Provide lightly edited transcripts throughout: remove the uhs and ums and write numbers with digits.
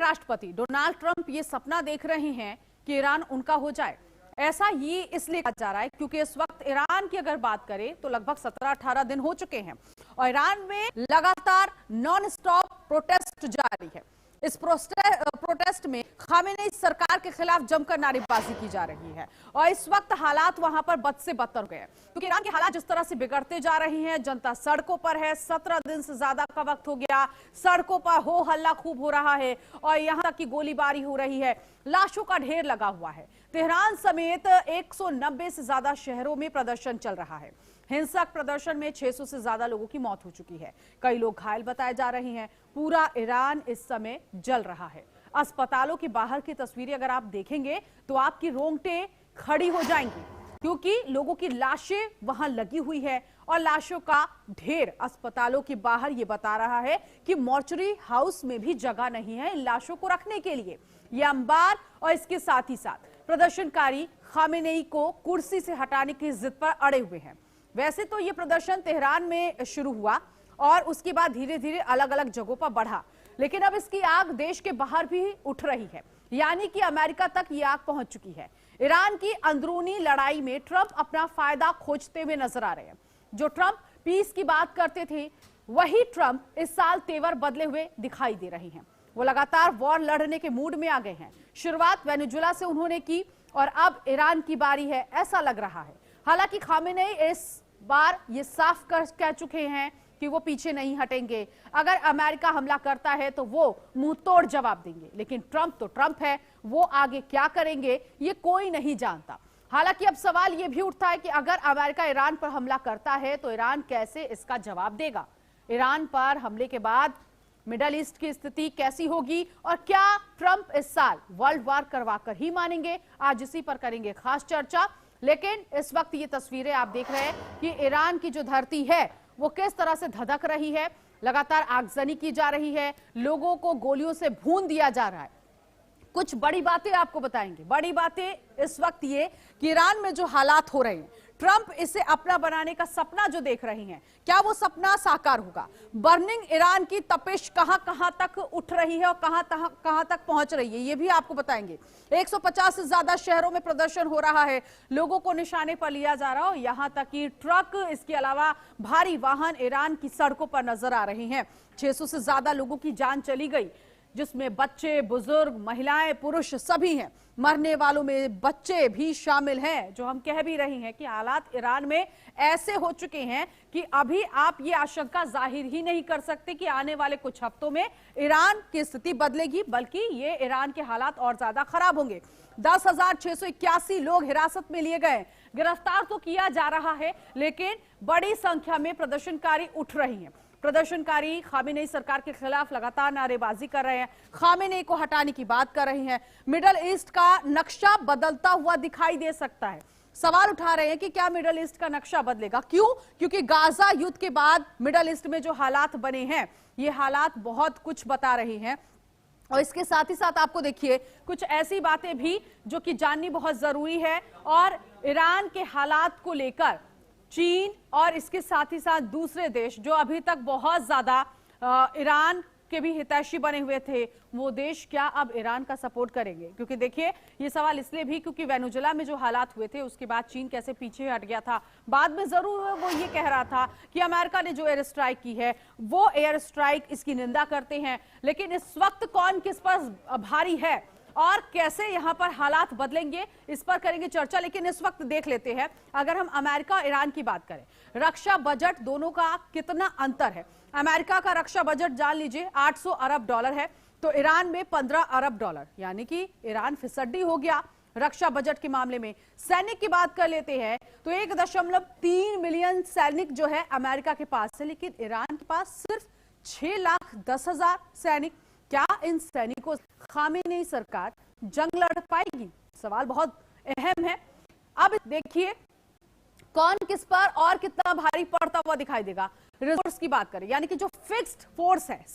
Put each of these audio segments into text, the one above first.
राष्ट्रपति Donald Trump ये सपना देख रहे हैं कि ईरान उनका हो जाए। ऐसा ये इसलिए कहा जा रहा है क्योंकि इस वक्त ईरान की अगर बात करें तो लगभग 17-18 दिन हो चुके हैं और ईरान में लगातार नॉन स्टॉप प्रोटेस्ट जारी है। इस प्रोटेस्ट में खामेनेई सरकार के खिलाफ जमकर नारेबाजी की जा रही है और इस वक्त हालात वहां पर बद से बदतर हो गए हैं क्योंकि ईरान के हालात जिस तरह से बिगड़ते जा रही हैं, जनता सड़कों पर है। 17 दिन से ज्यादा का वक्त हो गया, सड़कों पर हो हल्ला खूब हो रहा है और यहां तक की गोलीबारी हो रही है, लाशों का ढेर लगा हुआ है। तेहरान समेत 190 से ज्यादा शहरों में प्रदर्शन चल रहा है। हिंसक प्रदर्शन में 600 से ज्यादा लोगों की मौत हो चुकी है, कई लोग घायल बताए जा रहे हैं। पूरा ईरान इस समय जल रहा है। अस्पतालों के बाहर की तस्वीरें अगर आप देखेंगे तो आपकी रोंगटें खड़ी हो जाएंगी क्योंकि लोगों की लाशें वहां लगी हुई है और लाशों का ढेर अस्पतालों के बाहर ये बता रहा है कि मॉर्चरी हाउस में भी जगह नहीं है इन लाशों को रखने के लिए। ये अंबार और इसके साथ ही साथ प्रदर्शनकारी खामेनेई को कुर्सी से हटाने की जिद पर अड़े हुए हैं। वैसे तो ये प्रदर्शन तेहरान में शुरू हुआ और उसके बाद धीरे धीरे अलग अलग जगहों पर बढ़ा, लेकिन अब इसकी आग देश के बाहर भी उठ रही है, यानी कि अमेरिका तक ये आग पहुंच चुकी है। ईरान की अंदरूनी लड़ाई में ट्रंप अपना फायदा खोजते हुए नजर आ रहे हैं। जो ट्रंप पीस की बात करते थे वही ट्रंप इस साल तेवर बदले हुए दिखाई दे रहे हैं। वो लगातार वॉर लड़ने के मूड में आ गए हैं। शुरुआत वेनेजुएला से उन्होंने की और अब ईरान की बारी है, ऐसा लग रहा है। हालांकि खामेनेई इस बार ये साफ कह चुके हैं कि वो पीछे नहीं हटेंगे। अगर अमेरिका हमला करता है तो वो मुंह तोड़ जवाब देंगे, लेकिन ट्रंप तो ट्रंप है, वो आगे क्या करेंगे ये कोई नहीं जानता। हालांकि अब सवाल ये भी उठता है कि अगर अमेरिका ईरान पर हमला करता है तो ईरान कैसे इसका जवाब देगा। ईरान पर हमले के बाद मिडल ईस्ट की स्थिति कैसी होगी और क्या ट्रंप इस साल वर्ल्ड वॉर करवाकर ही मानेंगे, आज इसी पर करेंगे खास चर्चा। लेकिन इस वक्त ये तस्वीरें आप देख रहे हैं कि ईरान की जो धरती है वो किस तरह से धधक रही है। लगातार आगजनी की जा रही है, लोगों को गोलियों से भून दिया जा रहा है। कुछ बड़ी बातें आपको बताएंगे। बड़ी बातें इस वक्त ये कि ईरान में जो हालात हो रहे हैं, ट्रंप इसे अपना बनाने का सपना जो देख रहे हैं, क्या वो सपना साकार होगा। बर्निंग ईरान की तपिश कहां तक उठ रही है और कहां तक पहुंच रही है, ये भी आपको बताएंगे। 150 से ज्यादा शहरों में प्रदर्शन हो रहा है, लोगों को निशाने पर लिया जा रहा है, यहां तक कि ट्रक, इसके अलावा भारी वाहन ईरान की सड़कों पर नजर आ रहे हैं। 600 से ज्यादा लोगों की जान चली गई, जिसमें बच्चे, बुजुर्ग, महिलाएं, पुरुष सभी हैं। मरने वालों में बच्चे भी शामिल हैं। जो हम कह भी रहे हैं कि हालात ईरान में ऐसे हो चुके हैं कि अभी आप ये आशंका जाहिर ही नहीं कर सकते कि आने वाले कुछ हफ्तों में ईरान की स्थिति बदलेगी, बल्कि ये ईरान के हालात और ज्यादा खराब होंगे। 10,681 लोग हिरासत में लिए गए, गिरफ्तार तो किया जा रहा है, लेकिन बड़ी संख्या में प्रदर्शनकारी उठ रही हैं। प्रदर्शनकारी खामेनेई सरकार के खिलाफ लगातार नारेबाजी कर रहे हैं, खामेनेई को हटाने की बात कर रहे हैं। मिडल ईस्ट का नक्शा बदलता हुआ दिखाई दे सकता है। सवाल उठा रहे हैं कि क्या मिडल ईस्ट का नक्शा बदलेगा। क्यों? क्योंकि गाजा युद्ध के बाद मिडल ईस्ट में जो हालात बने हैं, ये हालात बहुत कुछ बता रहे हैं। और इसके साथ ही साथ आपको देखिए कुछ ऐसी बातें भी जो कि जाननी बहुत जरूरी है। और ईरान के हालात को लेकर चीन और इसके साथ ही साथ दूसरे देश जो अभी तक बहुत ज्यादा ईरान के भी हितैषी बने हुए थे, वो देश क्या अब ईरान का सपोर्ट करेंगे। क्योंकि देखिए ये सवाल इसलिए भी क्योंकि वेनेजुएला में जो हालात हुए थे उसके बाद चीन कैसे पीछे हट गया था। बाद में जरूर वो ये कह रहा था कि अमेरिका ने जो एयर स्ट्राइक की है वो एयर स्ट्राइक इसकी निंदा करते हैं, लेकिन इस वक्त कौन किस पर भारी है और कैसे यहां पर हालात बदलेंगे, इस पर करेंगे चर्चा। लेकिन इस वक्त देख लेते हैं, अगर हम अमेरिका और ईरान की बात करें, रक्षा बजट दोनों का कितना अंतर है। अमेरिका का रक्षा बजट जान लीजिए 800 अरब डॉलर है, तो ईरान में 15 अरब डॉलर, यानी कि ईरान फिसड्डी हो गया रक्षा बजट के मामले में। सैनिक की बात कर लेते हैं तो 1.3 मिलियन सैनिक जो है अमेरिका के पास है, लेकिन ईरान के पास सिर्फ 6,10,000 सैनिक। क्या इन सैनिकों से खामेनेई सरकार जंग लड़ पाएगी? सवाल बहुत अहम है। अब देखिए कौन किस पर और कितना भारी पड़ता हुआ दिखाई देगा। रिसोर्स की बात करें, यानी कि जो फिक्स्ड फोर्स है,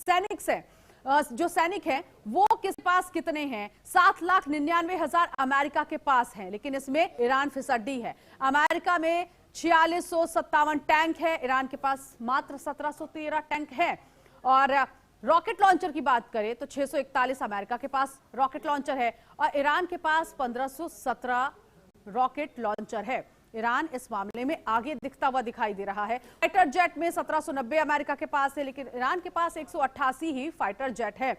जो सैनिक है वो किस पास कितने हैं। 7,99,000 अमेरिका के पास हैं, लेकिन इसमें ईरान फिसड्डी है। अमेरिका में 4657 टैंक है, ईरान के पास मात्र 1713 टैंक है। और रॉकेट लॉन्चर की बात करें तो 641 अमेरिका के पास रॉकेट लॉन्चर है और ईरान के पास 1517 रॉकेट लॉन्चर है। ईरान इस मामले में आगे दिखता हुआ दिखाई दे रहा है। फाइटर जेट में 1790 अमेरिका के पास है, लेकिन ईरान के पास 188 ही फाइटर जेट है।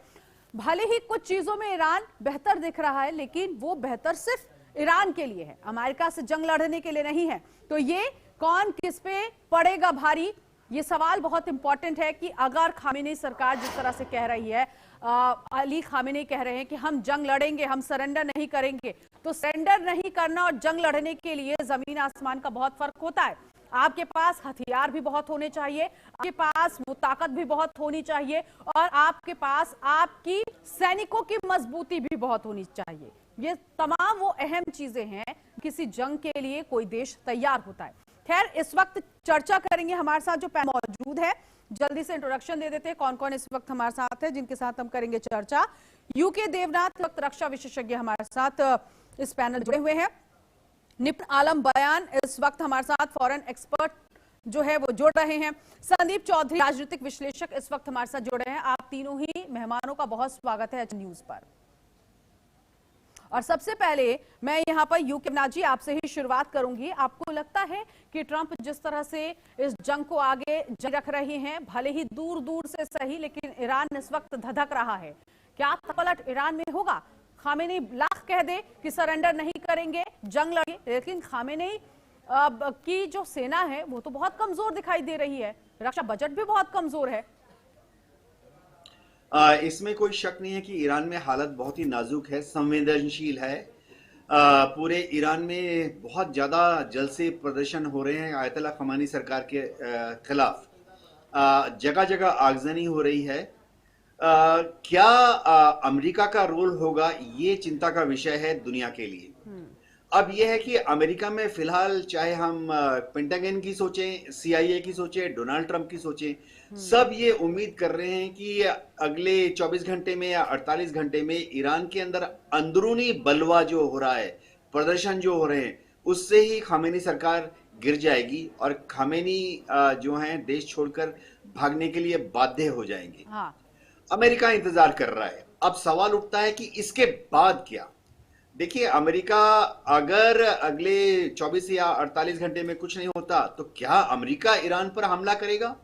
भले ही कुछ चीजों में ईरान बेहतर दिख रहा है, लेकिन वो बेहतर सिर्फ ईरान के लिए है, अमेरिका से जंग लड़ने के लिए नहीं है। तो ये कौन किस पे पड़ेगा भारी, ये सवाल बहुत इंपॉर्टेंट है कि अगर खामेनी सरकार जिस तरह से कह रही है, अली खामेनी कह रहे हैं कि हम जंग लड़ेंगे, हम सरेंडर नहीं करेंगे, तो सरेंडर नहीं करना और जंग लड़ने के लिए जमीन आसमान का बहुत फर्क होता है। आपके पास हथियार भी बहुत होने चाहिए, आपके पास वो ताकत भी बहुत होनी चाहिए और आपके पास आपकी सैनिकों की मजबूती भी बहुत होनी चाहिए। ये तमाम वो अहम चीजें हैं, किसी जंग के लिए कोई देश तैयार होता है। खैर, इस वक्त चर्चा करेंगे, हमारे साथ जो पैनल मौजूद है, जल्दी से इंट्रोडक्शन दे देते हैं कौन कौन इस वक्त हमारे साथ है जिनके साथ हम करेंगे चर्चा। यूके देवनाथ वक्त रक्षा विशेषज्ञ हमारे साथ इस पैनल जुड़े हुए हैं। निपुण आलम बयान इस वक्त हमारे साथ फॉरेन एक्सपर्ट जो है वो जुड़ रहे हैं। संदीप चौधरी राजनीतिक विश्लेषक इस वक्त हमारे साथ जुड़े हैं। आप तीनों ही मेहमानों का बहुत स्वागत है न्यूज पर। और सबसे पहले मैं यहाँ पर यूके देवनाथ जी आपसे ही शुरुआत करूंगी। आपको लगता है कि ट्रंप जिस तरह से इस जंग को आगे रख रहे हैं, भले ही दूर दूर से सही, लेकिन ईरान इस वक्त धधक रहा है, क्या पलट ईरान में होगा? खामेनी लाख कह दे कि सरेंडर नहीं करेंगे, जंग लड़ेंगे, लेकिन खामेनी की जो सेना है वो तो बहुत कमजोर दिखाई दे रही है, रक्षा बजट भी बहुत कमजोर है। इसमें कोई शक नहीं है कि ईरान में हालत बहुत ही नाजुक है, संवेदनशील है। पूरे ईरान में बहुत ज़्यादा जलसे प्रदर्शन हो रहे हैं आयतुल्लाह खमेनी सरकार के खिलाफ। जगह जगह आगजनी हो रही है। क्या अमेरिका का रोल होगा, ये चिंता का विषय है दुनिया के लिए। अब यह है कि अमेरिका में फिलहाल चाहे हम पेंटागन की सोचें, CIA की सोचें, डोनाल्ड ट्रंप की सोचें, सब ये उम्मीद कर रहे हैं कि अगले 24 घंटे में या 48 घंटे में ईरान के अंदर अंदरूनी बलवा जो हो रहा है, प्रदर्शन जो हो रहे हैं, उससे ही खामेनी सरकार गिर जाएगी और खामेनी जो हैं देश छोड़कर भागने के लिए बाध्य हो जाएंगे। हाँ। अमेरिका इंतजार कर रहा है। अब सवाल उठता है कि इसके बाद क्या। देखिए, अमेरिका अगर अगले 24 या 48 घंटे में कुछ नहीं होता तो क्या अमेरिका ईरान पर हमला करेगा?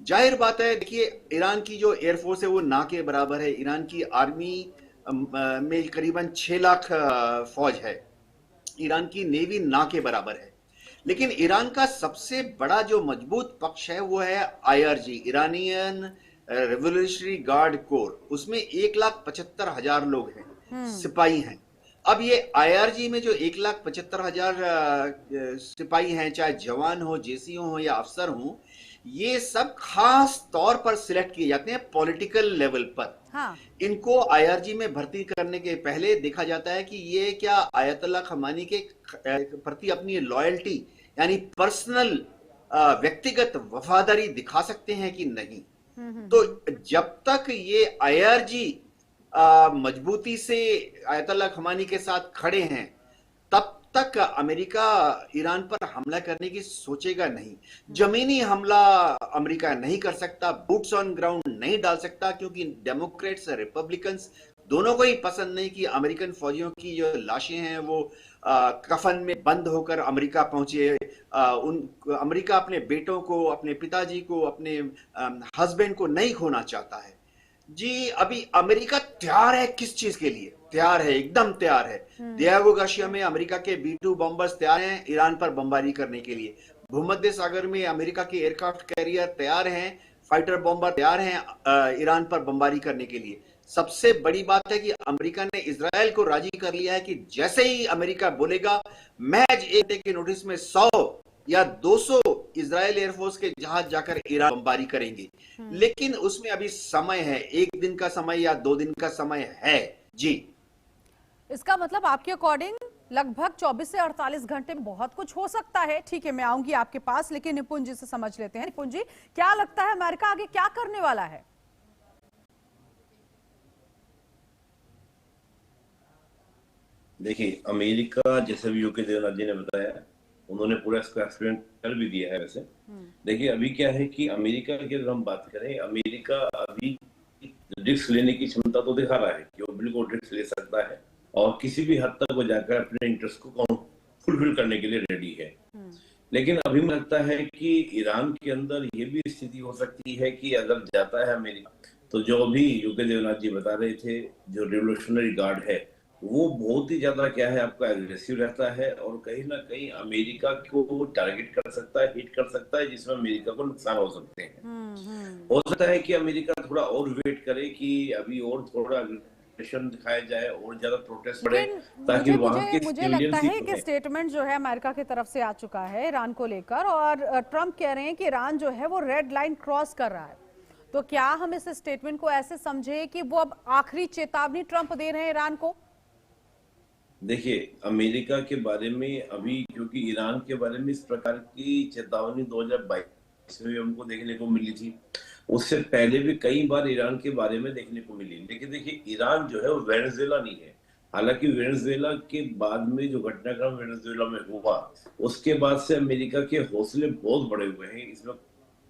जाहिर बात है। देखिए, ईरान की जो एयरफोर्स है वो ना के बराबर है। ईरान की आर्मी में करीबन 6 लाख फौज है। ईरान की नेवी ना के बराबर है। लेकिन ईरान का सबसे बड़ा जो मजबूत पक्ष है वो है IRG, Iranian revolutionary guard core. उसमें 1,75,000 लोग हैं, सिपाही हैं। अब ये IRG में जो 1,75,000 सिपाही हैं, चाहे जवान हो, JC हो या अफसर हो, ये सब खास तौर पर सिलेक्ट किए जाते हैं पॉलिटिकल लेवल पर। हाँ। इनको IRG में भर्ती करने के पहले देखा जाता है कि ये क्या आयतुल्लाह खमेनी के प्रति अपनी लॉयल्टी यानी पर्सनल व्यक्तिगत वफादारी दिखा सकते हैं कि नहीं। तो जब तक ये IRG मजबूती से आयतुल्लाह खमेनी के साथ खड़े हैं, तब तक अमेरिका ईरान पर हमला करने की सोचेगा नहीं। जमीनी हमला अमेरिका नहीं कर सकता, बूट्स ऑन ग्राउंड नहीं डाल सकता, क्योंकि डेमोक्रेट्स रिपब्लिकन्स दोनों को ही पसंद नहीं कि अमेरिकन फौजियों की जो लाशें हैं वो कफन में बंद होकर अमेरिका पहुंचे। अमेरिका अपने बेटों को, अपने पिताजी को, अपने हस्बैंड को नहीं खोना चाहता है। जी, अभी अमेरिका तैयार है। किस चीज के लिए तैयार है? एकदम तैयार है। दियागो गार्सिया में अमेरिका के B-2 बॉम्बर्स तैयार हैं ईरान पर बमबारी करने के लिए। भूमध्य सागर में अमेरिका के एयरक्राफ्ट कैरियर तैयार हैं, फाइटर बॉम्बर तैयार हैं ईरान पर बमबारी करने के लिए। सबसे बड़ी बात है कि अमेरिका ने इजराइल को राजी कर लिया है कि जैसे ही अमेरिका बोलेगा, महज एक घंटे के नोटिस में 100 या 200 इजराइल एयरफोर्स के जहाज जाकर ईरान बमबारी करेंगे। लेकिन उसमें अभी समय है, 1 दिन का समय या 2 दिन का समय है। जी, इसका मतलब आपके अकॉर्डिंग लगभग 24 से 48 घंटे में बहुत कुछ हो सकता है। ठीक है, मैं आऊंगी आपके पास, लेकिन निपुण जी से समझ लेते हैं। निपुण जी, क्या लगता है अमेरिका आगे क्या करने वाला है? देखिए, अमेरिका, जैसे भी यूके देवनाथ जी ने बताया, उन्होंने पूरा इसका एक्सपेरिमेंट कर भी दिया है। वैसे देखिए, अभी क्या है कि अमेरिका की अगर हम बात करें, अमेरिका अभी रिस्क लेने की क्षमता तो दिखा रहा है कि वो बिल्कुल रिस्क ले सकता है और किसी भी हद तक वो जाकर अपने इंटरेस्ट को फुलफिल करने के लिए रेडी है। लेकिन अभी मुझे लगता है कि ईरान के अंदर ये भी स्थिति हो सकती है कि अगर जाता है अमेरिका, तो जो अभी यूके देवनाथ जी बता रहे थे, जो रिवोल्यूशनरी गार्ड है वो बहुत ही ज्यादा क्या है आपका एग्रेसिव रहता है और कहीं ना कहीं अमेरिका को टारगेट कर सकता है, हिट कर सकता है, जिसमें अमेरिका को नुकसान हो सकते हैं। हो सकता है कि अमेरिका थोड़ा और वेट करे कि अभी और थोड़ा अग्रेशन दिखाया जाए और ज्यादा प्रोटेस्ट बढ़े, ताकि वहां के मुझे लगता है कि स्टेटमेंट जो है अमेरिका की तरफ से आ चुका है ईरान को लेकर, और ट्रंप कह रहे हैं कि ईरान जो है वो रेड लाइन क्रॉस कर रहा है। तो क्या हम इस स्टेटमेंट को ऐसे समझे कि वो अब आखिरी चेतावनी ट्रंप दे रहे हैं ईरान को? देखिए, अमेरिका के बारे में अभी, क्योंकि ईरान के बारे में इस प्रकार की चेतावनी 2022 में हमको देखने को मिली थी, उससे पहले भी कई बार ईरान के बारे में देखने को मिली। लेकिन देखिए, ईरान जो है वो वेनेजुएला नहीं है। हालांकि वेनेजुएला के बाद में जो घटनाक्रम वेनेजुएला में हुआ, उसके बाद से अमेरिका के हौसले बहुत बड़े हुए हैं, इसमें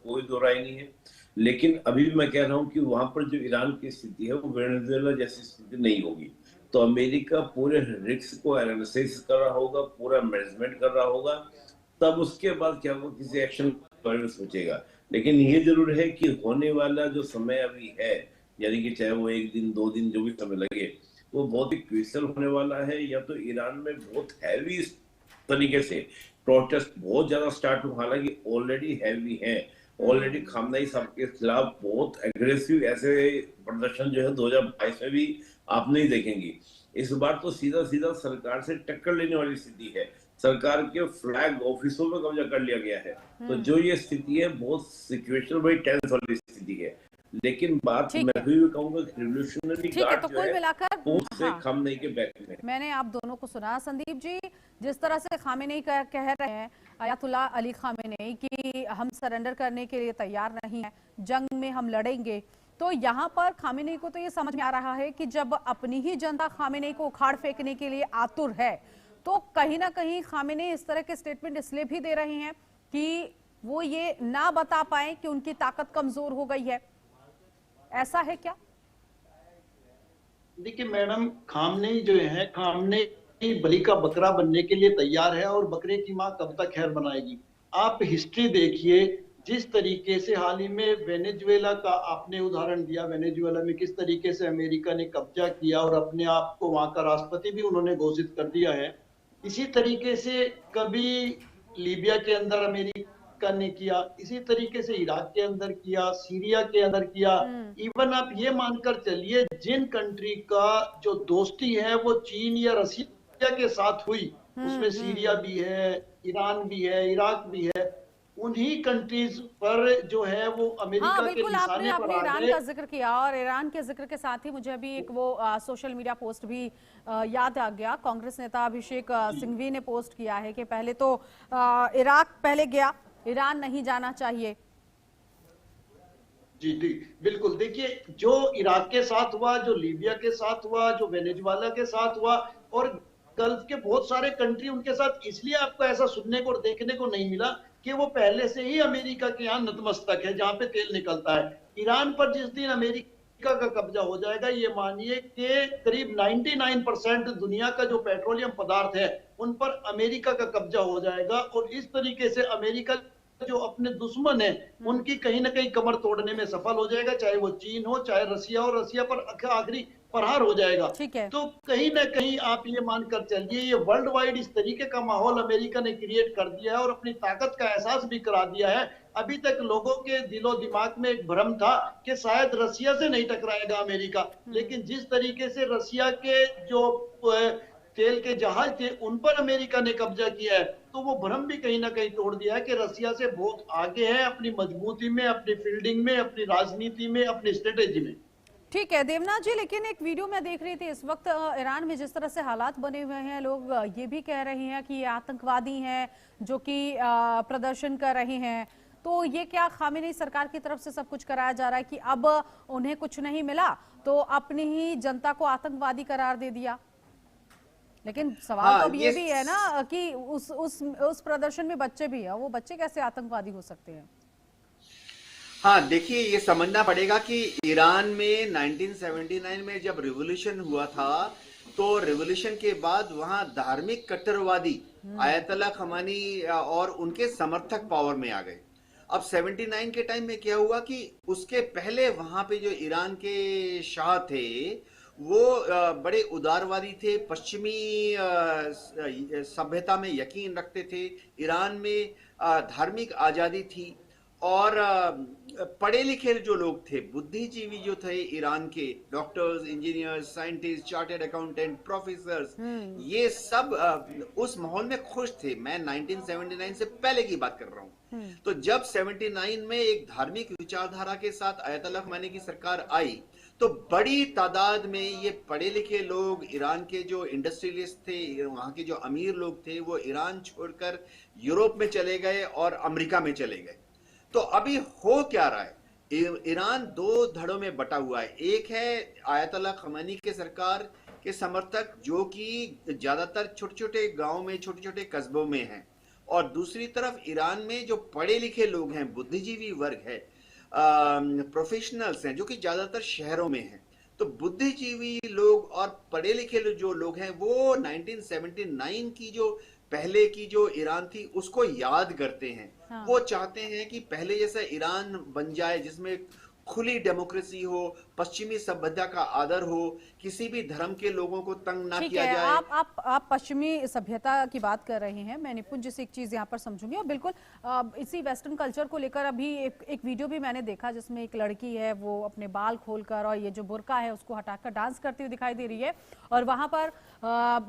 कोई दो राय नहीं है। लेकिन अभी भी मैं कह रहा हूँ कि वहां पर जो ईरान की स्थिति है वो वेनेजुएला जैसी स्थिति नहीं होगी। तो अमेरिका पूरे रिस्क को एनालिसिस कर रहा होगा, पूरा मैनेजमेंट कर रहा होगा, तब उसके बाद क्या वो किसी एक्शन के बारे में सोचेगा। लेकिन ये जरूर है कि होने वाला जो समय अभी है, यानी कि चाहे वो 1 दिन 2 दिन जो भी समय लगे, वो बहुत ही क्रिटिकल होने वाला है। या तो ईरान में बहुत हैवी तरीके से प्रोटेस्ट बहुत ज्यादा स्टार्ट हो, हालांकि ऑलरेडी हैवी है, ऑलरेडी खामनेई साहब के खिलाफ बहुत एग्रेसिव ऐसे प्रदर्शन जो है 2022 में भी आप नहीं देखेंगे। इस बार तो सीधा सीधा सरकार से टक्कर लेने वाली स्थिति है, सरकार के फ्लैग ऑफिसों में कब्जा कर लिया गया है। तो जो ये स्थिति है बहुत सिचुएशन बड़ी टेंस वाली स्थिति है। लेकिन बात मैं भी कहूंगा रिवोल्यूशनरी गार्ड जो है पूंछ से खामनेई के बैक में। मैंने आप दोनों को सुना संदीप जी, जिस तरह से खामेनेई कह रहे हैं, अयातुल्लाह अली खामेनेई, कि हम सरेंडर करने के लिए तैयार नहीं है, जंग में हम लड़ेंगे। तो यहाँ पर खामेनेई को तो ये समझ में आ रहा है कि जब अपनी ही जनता खामेनेई को उखाड़ फेंकने के लिए आतुर है, तो कहीं ना कहीं खामेनेई इस तरह के स्टेटमेंट इसलिए भी दे रहे हैं कि वो ये ना बता पाए कि उनकी ताकत कमजोर हो गई है। ऐसा है क्या? देखिए मैडम, खामनेई जो है, खामनेई बलि का बकरा बनने के लिए तैयार है और बकरे की मां कब तक खैर बनाएगी। आप हिस्ट्री देखिए, जिस तरीके से हाल ही में वेनेजुएला का आपने उदाहरण दिया, वेनेजुएला में किस तरीके से अमेरिका ने कब्जा किया और अपने आप को वहां का राष्ट्रपति भी उन्होंने घोषित कर दिया है। इसी तरीके से कभी लीबिया के अंदर अमेरिका ने किया, इसी तरीके से इराक के अंदर किया, सीरिया के अंदर किया। इवन आप ये मानकर चलिए, जिन कंट्री का जो दोस्ती है वो चीन या रसिया के साथ हुई, उसमें सीरिया भी है, ईरान भी है, इराक भी है, उन्हीं कंट्रीज पर जो है वो अमेरिका के निशाने पर आ गए। ईरान का जिक्र किया, और ईरान के जिक्र के साथ ही मुझे अभी एक वो सोशल मीडिया पोस्ट भी याद आ गया। कांग्रेस नेता अभिषेक सिंघवी ने पोस्ट किया है कि पहले तो इराक पहले गया, ईरान नहीं जाना चाहिए। जी जी बिल्कुल। देखिए, जो इराक के साथ हुआ, जो लीबिया के साथ हुआ, जो वेनेजुएला के साथ हुआ, और गल्फ के बहुत सारे कंट्री उनके साथ, इसलिए आपको ऐसा सुनने को और देखने को नहीं मिला कि वो पहले से ही अमेरिका के यहाँ नतमस्तक है, जहां पे तेल निकलता है। ईरान पर जिस दिन अमेरिका का कब्जा हो जाएगा, ये मानिए कि करीब 99% दुनिया का जो पेट्रोलियम पदार्थ है उन पर अमेरिका का कब्जा हो जाएगा। और इस तरीके से अमेरिका जो अपने दुश्मन है उनकी कहीं ना कहीं कमर तोड़ने में सफल हो जाएगा, चाहे वो चीन हो, चाहे रसिया हो, रसिया पर आखिरी प्रहार हो जाएगा। तो कहीं ना कहीं आप ये मानकर चलिए, ये वर्ल्ड वाइड इस तरीके का माहौल अमेरिका ने क्रिएट कर दिया है और अपनी ताकत का एहसास भी करा दिया है। अभी तक लोगों के दिलो दिमाग में एक भ्रम था कि शायद रसिया से नहीं टकराएगा अमेरिका, लेकिन जिस तरीके से रसिया के जो तेल के जहाज थे उन पर अमेरिका ने कब्जा किया है, तो वो भ्रम भी कहीं ना कहीं तोड़ दिया है कि रसिया से बहुत आगे है अपनी मजबूती में, अपनी फील्डिंग में, अपनी राजनीति में, अपनी स्ट्रेटेजी में। ठीक है देवनाथ जी, लेकिन एक वीडियो मैं देख रही थी इस वक्त ईरान में जिस तरह से हालात बने हुए हैं, लोग ये भी कह रहे हैं कि ये आतंकवादी हैं जो कि प्रदर्शन कर रहे हैं। तो ये क्या खामेनेई सरकार की तरफ से सब कुछ कराया जा रहा है कि अब उन्हें कुछ नहीं मिला तो अपनी ही जनता को आतंकवादी करार दे दिया? लेकिन सवाल तो अब ये भी है ना कि उस प्रदर्शन में बच्चे भी हैं, वो बच्चे कैसे आतंकवादी हो सकते हैं? हाँ, देखिए ये समझना पड़ेगा कि ईरान में 1979 में जब रिवॉल्यूशन हुआ था, तो रिवॉल्यूशन के बाद वहां धार्मिक कट्टरवादी आयतुल्लाह खमेनी और उनके समर्थक पावर में आ गए। अब 79 के टाइम में क्या हुआ कि उसके पहले वहां पे जो ईरान के शाह थे वो बड़े उदारवादी थे, पश्चिमी सभ्यता में यकीन रखते थे। ईरान में धार्मिक आजादी थी और पढ़े लिखे जो लोग थे, बुद्धिजीवी जो थे ईरान के, doctors, engineers, scientist, chartered accountant, professors, ये सब उस माहौल में खुश थे। मैं 1979 से पहले की बात कर रहा हूं। तो जब 79 में एक धार्मिक विचारधारा के साथ आयतुल्लाह खमेनी की सरकार आई, तो बड़ी तादाद में ये पढ़े लिखे लोग, ईरान के जो इंडस्ट्रियलिस्ट थे, वहां के जो अमीर लोग थे, वो ईरान छोड़कर यूरोप में चले गए और अमेरिका में चले गए। तो अभी हो क्या रहा है, ईरान दो धड़ों में बटा हुआ है। एक है आयतुल्लाह खमेनी के सरकार के समर्थक जो कि ज्यादातर छोटे छोटे गांव में, छोटे छोटे कस्बों में हैं, और दूसरी तरफ ईरान में जो पढ़े लिखे लोग हैं, बुद्धिजीवी वर्ग है, प्रोफेशनल्स हैं, जो कि ज्यादातर शहरों में हैं। तो बुद्धिजीवी लोग और पढ़े लिखे जो लोग हैं वो 1979 की जो पहले की जो ईरान थी उसको याद करते हैं। हाँ। वो चाहते हैं कि पहले जैसा ईरान बन जाए जिसमें खुली डेमोक्रेसी हो, पश्चिमी सभ्यता का आदर हो, किसी भी धर्म के लोगों को तंग ना किया जाए। आप पश्चिमी सभ्यता की बात कर रहे हैं। मैं निपुण जी से एक चीज यहाँ पर समझूंगी, और बिल्कुल इसी वेस्टर्न कल्चर को लेकर अभी एक वीडियो भी मैंने देखा जिसमें एक लड़की है, वो अपने बाल खोलकर और ये जो बुर्का है उसको हटाकर डांस करती हुई दिखाई दे रही है, और वहां पर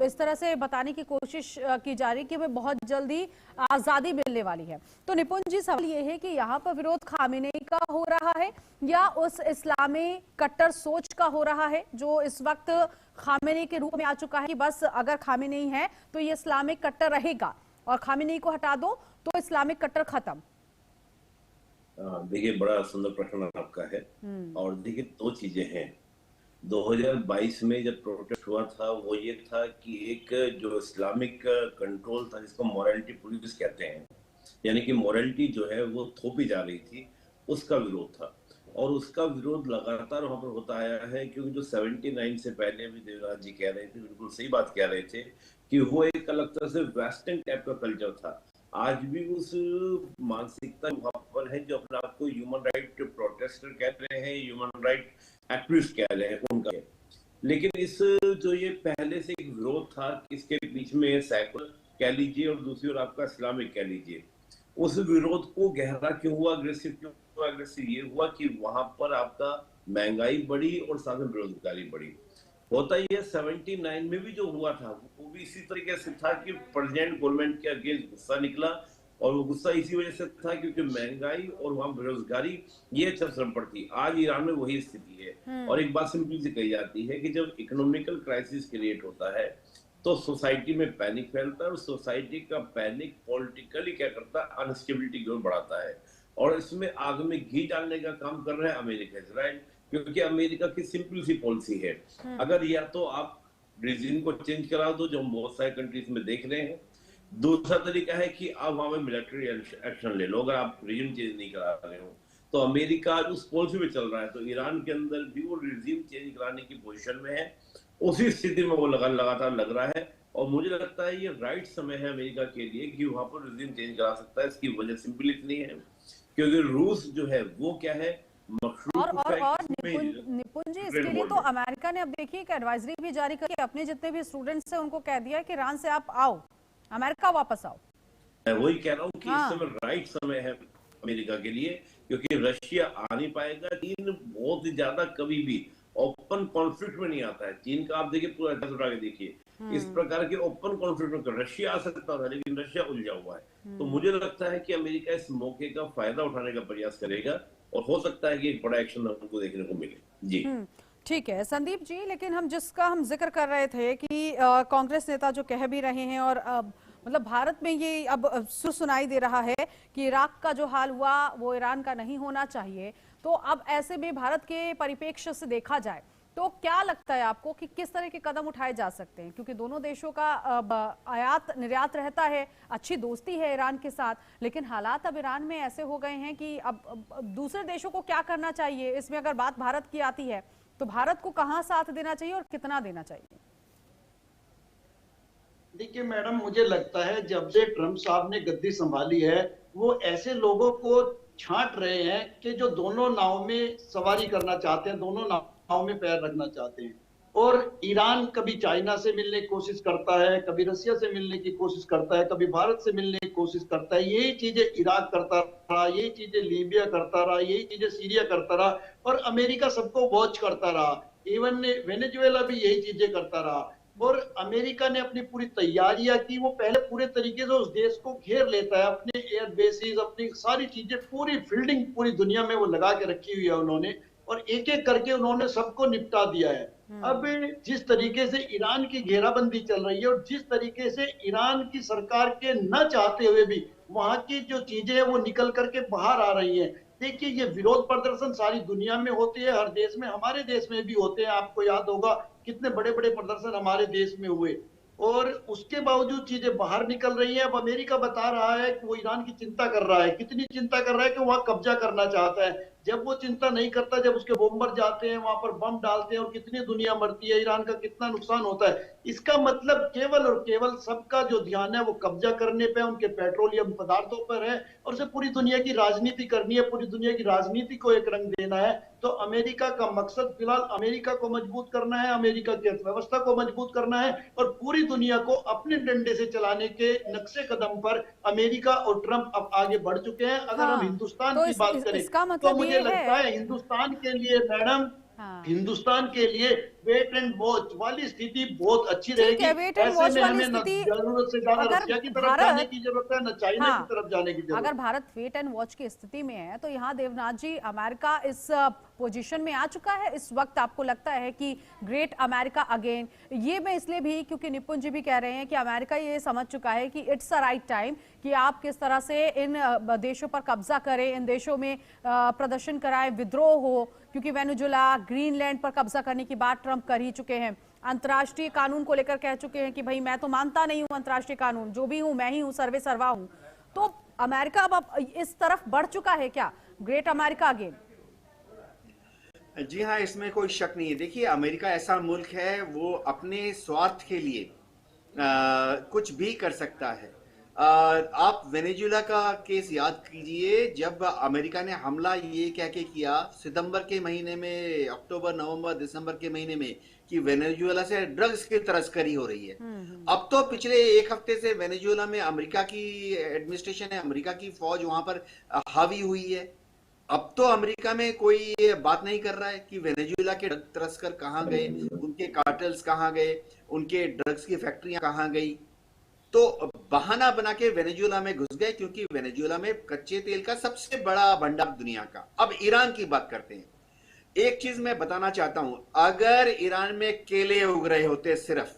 इस तरह से बताने की कोशिश की जा रही है कि हमें बहुत जल्दी आजादी मिलने वाली है। तो निपुण जी, सवाल ये है कि यहाँ पर विरोध खामेनेई का हो रहा है या उस इस्लामी कट्टर सोच का हो रहा है जो इस वक्त खामेनेई के रूप में आ चुका है कि बस अगर खामेनेई है तो ये इस्लामिक कट्टर रहेगा, और खामेनेई को हटा दो तो इस्लामिक कट्टर खत्म। देखिए, बड़ा सुंदर प्रश्न आपका है। और देखिए, दो चीजें हैं। 2022 में जब प्रोटेस्ट हुआ था वो ये था कि एक जो इस्लामिक कंट्रोल था जिसको मोरालिटी पुलिस कहते हैं, यानी कि मोरालिटी जो है वो थोपी जा रही थी, उसका विरोध था। और उसका विरोध लगातार वहां पर होता आया है, क्योंकि जो 79 से पहले भी देवराज जी कह रहे थे, बिल्कुल सही बात कह रहे थे कि वो एक अलग तरह से वेस्टर्न टाइप का कल्चर था। आज भी उस मानसिकता वहां पर है जो अपने आप को ह्यूमन राइट प्रोटेस्टर कह रहे हैं, ह्यूमन राइट एक्टिविस्ट कह रहे हैं, उनका। लेकिन इस जो ये पहले से एक विरोध था, इसके बीच में सेकुलर कह लीजिए और दूसरी ओर आपका इस्लामिक कह लीजिए, उस विरोध को गहरा क्यों हुआ, अग्रेसिव क्यों हुआ? अग्रेसिव ये हुआ कि वहां पर आपका महंगाई बढ़ी और साथ में बेरोजगारी बढ़ी। होता ही है 79 में भी जो हुआ था वो भी इसी तरीके से था कि प्रेसिडेंट गवर्नमेंट के अगेंस्ट गुस्सा निकला, और वो गुस्सा इसी वजह से था क्योंकि महंगाई और वहां बेरोजगारी ये चरम पर थी। आज ईरान में वही स्थिति है। और एक बात सिंपल सी कही जाती है कि जब इकोनॉमिकल क्राइसिस क्रिएट होता है तो सोसाइटी में पैनिक फैलता है, और सोसाइटी का पैनिक पॉलिटिकली क्या करता है, अनस्टेबिलिटी की ओर बढ़ाता है। और इसमें आग में घी डालने का काम कर रहा है अमेरिका, इजराइल, क्योंकि अमेरिका की सिंपल सी पॉलिसी है, अगर या तो आप रिजीम को चेंज करा दो, जो हम बहुत सारे कंट्रीज में देख रहे हैं, दूसरा तरीका है कि आप वहां में मिलिट्री एक्शन ले लो, अगर आप रिजीम चेंज नहीं करा रहे हो। तो अमेरिका उस पॉलिसी में चल रहा है, तो ईरान के अंदर भी वो रिजीम चेंज कराने की पोजीशन में है, उसी स्थिति में वो लगातार लग रहा है। और मुझे लगता है ये राइट समय है अमेरिका के लिए कि वहां पर रिजीम चेंज करा सकता है। इसकी वजह सिंपल इतनी है क्योंकि रूस जो है वो क्या है, और निपुण जी, इसके लिए तो अमेरिका ने अब देखिए एक एडवाइजरी भी जारी करके अपने जितने भी स्टूडेंट्स हैं उनको कह दिया कि ईरान से आप आओ, अमेरिका वापस आओ। मैं वही कह रहा हूँ कि इस समय राइट समय है अमेरिका के लिए, क्योंकि रशिया आ नहीं पाएगा। चीन बहुत ज्यादा कभी भी ओपन कॉन्फ्लिक्ट में नहीं आता है। चीन का आप देखिए पूरा इतिहास उठा के देखिए, इस प्रकार के ओपन कॉन्फ्लिक्ट में रशिया आ सकता था, लेकिन रशिया उलझा हुआ है। तो मुझे लगता है कि अमेरिका इस मौके का फायदा उठाने का प्रयास करेगा, और हो सकता है कि एक बड़ा एक्शन हमको देखने को मिले। जी ठीक है संदीप जी, लेकिन हम जिक्र कर रहे थे कि कांग्रेस नेता जो कह भी रहे हैं, और मतलब भारत में ये अब सुर सुनाई दे रहा है कि इराक का जो हाल हुआ वो ईरान का नहीं होना चाहिए। तो अब ऐसे में भारत के परिप्रेक्ष्य से देखा जाए तो क्या लगता है आपको कि किस तरह के कदम उठाए जा सकते हैं, क्योंकि दोनों देशों का आयात निर्यात रहता है, अच्छी दोस्ती है ईरान के साथ, लेकिन हालात अब ईरान में ऐसे हो गए हैं कि अब दूसरे देशों को क्या करना चाहिए। इसमें अगर बात भारत की आती है तो भारत को कहां साथ देना चाहिए और कितना देना चाहिए? देखिए मैडम, मुझे लगता है जब से ट्रंप साहब ने गद्दी संभाली है, वो ऐसे लोगों को छांट रहे हैं कि जो दोनों नाव में सवारी करना चाहते हैं, दोनों नाव में पैर रखना चाहते हैं। और ईरान कभी चाइना से मिलने की कोशिश करता है, कभी रसिया से मिलने की कोशिश करता है, कभी भारत से मिलने की कोशिश करता है। यही चीजें इराक करता रहा, यही चीजें लीबिया करता रहा, यही चीजें सीरिया करता रहा, और अमेरिका सबको वॉच करता रहा। इवन वेनेजुएला भी यही चीजें करता रहा। और अमेरिका ने अपनी पूरी तैयारियां की। वो पहले पूरे तरीके से उस देश को घेर लेता है, अपने एयर बेसिस, अपनी सारी चीजें, पूरी फील्डिंग पूरी दुनिया में वो लगा के रखी हुई है उन्होंने, और एक एक करके उन्होंने सबको निपटा दिया है। अब जिस तरीके से ईरान की घेराबंदी चल रही है, और जिस तरीके से ईरान की सरकार के न चाहते हुए भी वहां की जो चीजें हैं वो निकल करके बाहर आ रही हैं। देखिए, ये विरोध प्रदर्शन सारी दुनिया में होते हैं, हर देश में, हमारे देश में भी होते हैं। आपको याद होगा कितने बड़े बड़े प्रदर्शन हमारे देश में हुए, और उसके बावजूद चीजें बाहर निकल रही है। अब अमेरिका बता रहा है कि वो ईरान की चिंता कर रहा है। कितनी चिंता कर रहा है कि वहां कब्जा करना चाहता है। जब वो चिंता नहीं करता, जब उसके बॉम्बर जाते हैं, वहां पर बम डालते हैं और कितनी दुनिया मरती है, ईरान का कितना नुकसान होता है, इसका मतलब केवल और केवल सबका जो ध्यान है वो कब्जा करने पे, उनके पेट्रोलियम पदार्थों पर है, और उसे पूरी दुनिया की राजनीति करनी है, पूरी दुनिया की राजनीति को एक रंग देना है। तो अमेरिका का मकसद फिलहाल अमेरिका को मजबूत करना है, अमेरिका की अर्थव्यवस्था को मजबूत करना है, और पूरी दुनिया को अपने डंडे से चलाने के नक्शे कदम पर अमेरिका और ट्रंप अब आगे बढ़ चुके हैं। अगर हम हिंदुस्तान की बात करें तो मुझे लगता है हिंदुस्तान के लिए मैडम, हिंदुस्तान के लिए वेट एंड वॉच वाली स्थिति बहुत अच्छी रहेगी। ऐसे में हमें न जरूरत से ज्यादा रशिया की तरफ जाने की जरूरत है, न चाइना की तरफ जाने की जरूरत है। अगर भारत वेट एंड वॉच की स्थिति में है तो यहाँ देवनाथ जी, अमेरिका इस पोजीशन में आ चुका है इस वक्त। आपको लगता है कि ग्रेट अमेरिका अगेन? ये मैं इसलिए भी क्योंकि निपुण जी भी कह रहे हैं कि अमेरिका ये समझ चुका है कि इट्स अ राइट टाइम कि आप किस तरह से इन देशों पर कब्जा करें, इन देशों में प्रदर्शन कराएं, विद्रोह हो, क्योंकि वेनेजुएला, ग्रीनलैंड पर कब्जा करने की बात ट्रंप कर ही चुके हैं। अंतर्राष्ट्रीय कानून को लेकर कह चुके हैं कि भाई मैं तो मानता नहीं हूं अंतर्राष्ट्रीय कानून, जो भी हूं मैं ही हूं, सर्वे सर्वा हूं। तो अमेरिका अब इस तरफ बढ़ चुका है क्या, ग्रेट अमेरिका अगेन? जी हाँ, इसमें कोई शक नहीं है। देखिए, अमेरिका ऐसा मुल्क है, वो अपने स्वार्थ के लिए कुछ भी कर सकता है। आप वेनेजुएला का केस याद कीजिए, जब अमेरिका ने हमला ये कह के किया सितंबर के महीने में, अक्टूबर, नवंबर, दिसंबर के महीने में, कि वेनेजुएला से ड्रग्स की तस्करी हो रही है। अब तो पिछले एक हफ्ते से वेनेजुएला में अमेरिका की एडमिनिस्ट्रेशन है, अमेरिका की फौज वहां पर हावी हुई है। अब तो अमेरिका में कोई बात नहीं कर रहा है कि वेनेजुएला के ड्रग तस्कर कहां गए, उनके कार्टेल्स कहां गए, उनके ड्रग्स की फैक्ट्रियां कहां गई। तो बहाना बना के वेनेजुएला में घुस गए, क्योंकि वेनेजुएला में कच्चे तेल का सबसे बड़ा भंडार दुनिया का। अब ईरान की बात करते हैं। एक चीज मैं बताना चाहता हूं, अगर ईरान में केले उग रहे होते सिर्फ,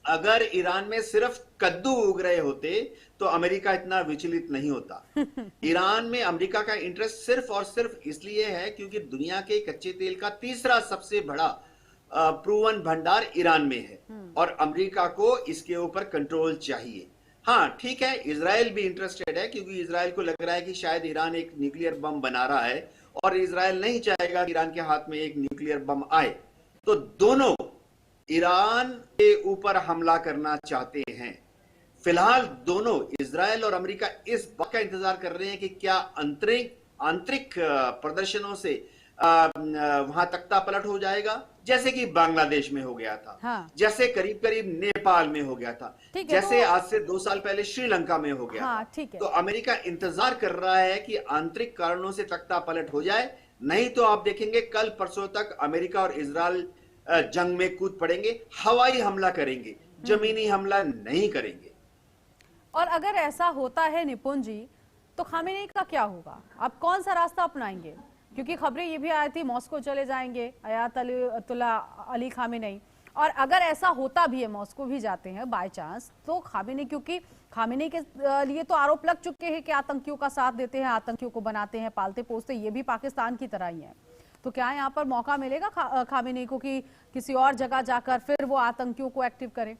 अगर ईरान में सिर्फ कद्दू उग रहे होते तो अमेरिका इतना विचलित नहीं होता। ईरान में अमेरिका का इंटरेस्ट सिर्फ और सिर्फ इसलिए है क्योंकि दुनिया के कच्चे तेल का तीसरा सबसे बड़ा प्रूवन भंडार ईरान में है, और अमेरिका को इसके ऊपर कंट्रोल चाहिए। हाँ ठीक है, इजराइल भी इंटरेस्टेड है, क्योंकि इजराइल को लग रहा है कि शायद ईरान एक न्यूक्लियर बम बना रहा है, और इजराइल नहीं चाहेगा कि ईरान के हाथ में एक न्यूक्लियर बम आए। तो दोनों ईरान के ऊपर हमला करना चाहते हैं। फिलहाल दोनों, इजराइल और अमेरिका, इस बात का इंतजार कर रहे हैं कि क्या आंतरिक प्रदर्शनों से वहां तख्ता पलट हो जाएगा, जैसे कि बांग्लादेश में हो गया था। हाँ। जैसे करीब करीब नेपाल में हो गया था, जैसे आज से 2 साल पहले श्रीलंका में हो गया। हाँ, था। तो अमेरिका इंतजार कर रहा है कि आंतरिक कारणों से तख्ता पलट हो जाए, नहीं तो आप देखेंगे कल परसों तक अमेरिका और इजराइल जंग में कूद पड़ेंगे, हवाई हमला करेंगे, जमीनी हमला नहीं करेंगे। और अगर ऐसा होता है निपुण जी, तो खामेनी का क्या होगा? आप कौन सा रास्ता अपनाएंगे? क्योंकि खबरें ये भी आई थी मॉस्को चले जाएंगे अयातुल्ला अली खामेनी, और अगर ऐसा होता भी है, मॉस्को भी जाते हैं बाय चांस, तो खामेनी, क्योंकि खामेनी के लिए तो आरोप लग चुके हैं कि आतंकियों का साथ देते हैं, आतंकियों को बनाते हैं, पालते पोसते, ये भी पाकिस्तान की तरह ही है। तो क्या यहाँ पर मौका मिलेगा खामेनी को कि किसी और जगह जाकर फिर वो आतंकियों को एक्टिव करे?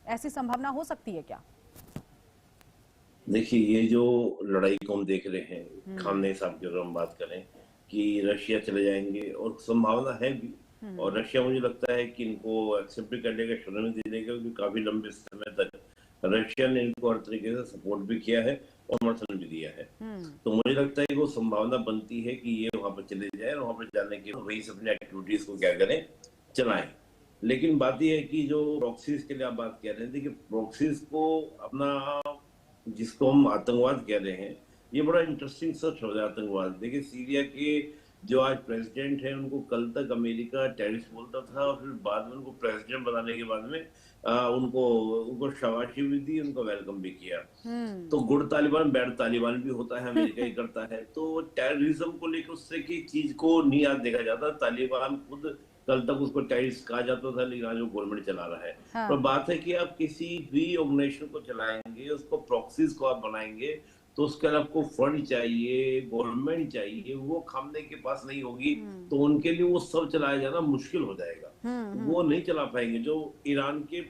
ऐसी संभावना हो सकती है क्या? देखिए, ये जो लड़ाई को हम देख रहे हैं, खामनेई साहब की अगर हम बात करें कि रशिया चले जाएंगे, और संभावना है भी, और रशिया मुझे लगता है कि इनको एक्सेप्ट भी कर लेगा, शरण भी दे देगा, क्योंकि काफी लंबे समय तक रशिया ने इनको हर तरीके से सपोर्ट भी किया है और समर्थन भी दिया है। तो मुझे लगता है कि वो संभावना बनती है कि ये वहां पर चले जाए, और वहां पर जाने के वही से अपनी एक्टिविटीज को क्या करें, चलाएं। लेकिन बात यह है कि जो प्रॉक्सीज के लिए आप बात कह रहे थे कि प्रॉक्सीज को अपना, जिसको हम आतंकवाद कह रहे हैं, ये बड़ा इंटरेस्टिंग सर्च हो गया आतंकवाद। देखिए, सीरिया के जो आज प्रेसिडेंट है, उनको कल तक अमेरिका टेररिस्ट बोलता था, और फिर बाद में उनको प्रेसिडेंट बनाने के बाद में उनको शाबाशी भी दी, उनको वेलकम भी किया। तो गुड तालिबान बैड तालिबान भी होता है, अमेरिका ही करता है। तो टेररिज्म को लेकर उससे की चीज को नहीं आज देखा जाता। तालिबान खुद कल तक उसको टेररिस्ट कहा जाता था, लेकिन आज वो गवर्नमेंट चला रहा है। हाँ। पर बात है कि आप किसी भी ऑर्गेनाइजेशन को चलाएंगे, उसको प्रॉक्सीज को आप बनाएंगे, तो उसके लिए आपको फंड चाहिए, गवर्नमेंट चाहिए, वो खामनेई के पास नहीं होगी, तो उनके लिए वो सब चलाया जाना मुश्किल हो जाएगा। वो नहीं चला पाएंगे। जो ईरान के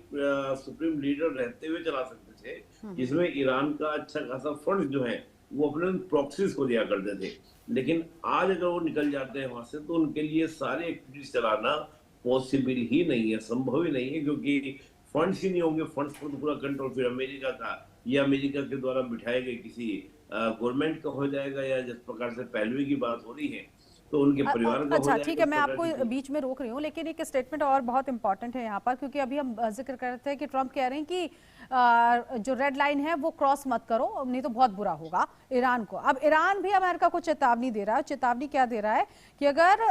सुप्रीम लीडर रहते हुए चला सकते थे, जिसमें ईरान का अच्छा खासा फंड जो है वो अपने प्रॉक्सीज को दिया करते थे, लेकिन आज अगर वो निकल जाते हैं वहां से, तो उनके लिए सारे एक्टिविटीज चलाना पॉसिबल ही नहीं है, संभव ही नहीं है, क्योंकि फंड्स ही नहीं होंगे। फंड्स पर तो पूरा कंट्रोल फिर अमेरिका का या अमेरिका के द्वारा बिठाए गए किसी गवर्नमेंट का हो जाएगा, या जिस प्रकार से पहलवी की बात हो रही है तो उनके परिवार का। अच्छा, ठीक है, मैं आपको बीच में रोक रही हूँ, लेकिन एक स्टेटमेंट और बहुत इंपॉर्टेंट है यहाँ पर, क्योंकि अभी हम जिक्र कर रहे थे कि ट्रंप कह रहे हैं कि जो रेड लाइन है वो क्रॉस मत करो, नहीं तो बहुत बुरा होगा ईरान को। अब ईरान भी अमेरिका को चेतावनी दे रहा है। चेतावनी क्या दे रहा है कि अगर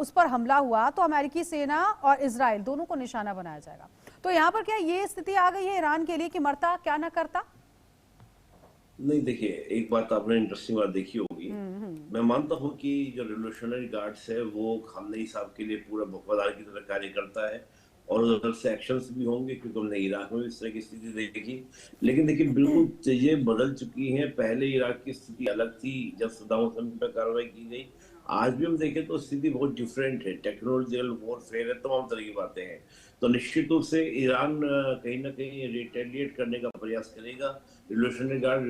उस पर हमला हुआ तो अमेरिकी सेना और इजराइल दोनों को निशाना बनाया जाएगा। तो यहाँ पर क्या ये स्थिति आ गई है ईरान के लिए कि मरता क्या ना करता? नहीं, देखिए, एक बात आपने इंटरेस्टिंग बात देखी होगी। मैं मानता हूं कि जो रिवोल्यूशनरी गार्ड्स है वो खामनेई साहब के लिए पूरा वफादार की तरह कार्य करता है, और उधर से एक्शंस भी होंगे, क्योंकि हमने इराक में भी इस तरह की स्थिति देखी। लेकिन देखिए, बिल्कुल चीजें बदल चुकी हैं। पहले इराक की स्थिति अलग थी जब सद्दाम हुसैन पर कार्रवाई की गई। आज भी हम देखें तो स्थिति बहुत डिफरेंट है। टेक्नोलॉजिकल वॉरफेयर है, तमाम तरह की बातें हैं। तो निश्चित रूप से ईरान कहीं ना कहीं रिटेलिएट करने का प्रयास करेगा, रिवोल्यूशनरी गार्ड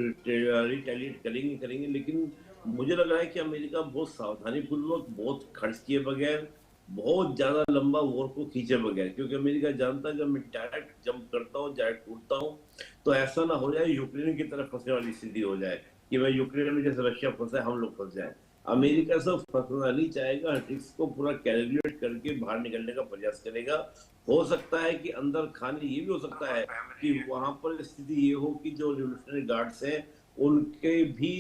रिटेलिएट करेंगे। लेकिन मुझे लग रहा है कि अमेरिका बहुत सावधानीपूर्वक, बहुत खर्च किए बगैर, बहुत ज्यादा लंबा वॉर को खींचे बगैर, क्योंकि अमेरिका जानता है जब मैं डायरेक्ट जंप करता हूँ, डायरेक्ट टूटता हूँ, तो ऐसा ना हो जाए यूक्रेन की तरफ फंसने वाली स्थिति हो जाए कि मैं यूक्रेन में जैसे रशिया फंसा, हम लोग फंस जाए। अमेरिका सब फंसना नहीं चाहेगा, रिस्क को पूरा कैलकुलेट करके बाहर निकलने का प्रयास करेगा। हो सकता है कि अंदर खाने, ये भी हो सकता है कि वहां पर स्थिति ये हो कि जो रिवोल्यूशनरी गार्ड्स हैं उनके भी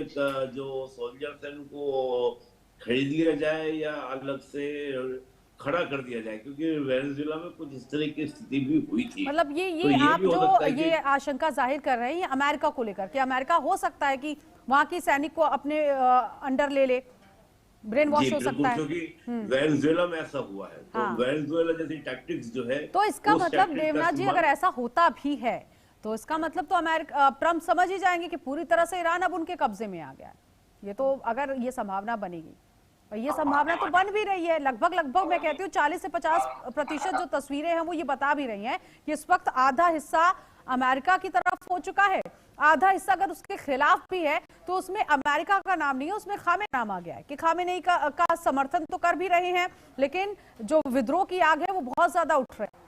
जो सोल्जर्स हैं उनको खरीद लिया जाए या अलग से खड़ा कर दिया जाए, क्योंकि वेनेजुएला में कुछ इस तरह की स्थिति भी हुई थी। मतलब ये आप जो ये आशंका जाहिर कर रहे हैं ये अमेरिका को लेकर कि अमेरिका हो सकता है कि वहां की सैनिक को अपने अंडर ले, ब्रेन वॉश हो सकता है, क्योंकि वेनेजुएला में ऐसा हुआ है। तो वेनेजुएला जैसी टैक्टिक्स जो है, तो इसका मतलब देवनाथ जी, अगर ऐसा होता भी है तो इसका मतलब तो अमेरिका, ट्रंप समझ ही जाएंगे कि पूरी तरह से ईरान अब उनके कब्जे में आ गया है। ये तो अगर ये संभावना बनेगी, और ये संभावना तो बन भी रही है, लगभग मैं कहती हूँ 40 से 50% जो तस्वीरें हैं वो ये बता भी रही हैं कि इस वक्त आधा हिस्सा अमेरिका की तरफ हो चुका है, आधा हिस्सा अगर उसके खिलाफ भी है तो उसमें अमेरिका का नाम नहीं है, उसमें खामेनेई नाम आ गया है कि खामेनेई का समर्थन तो कर भी रहे हैं, लेकिन जो विद्रोह की आग है वो बहुत ज्यादा उठ रही है।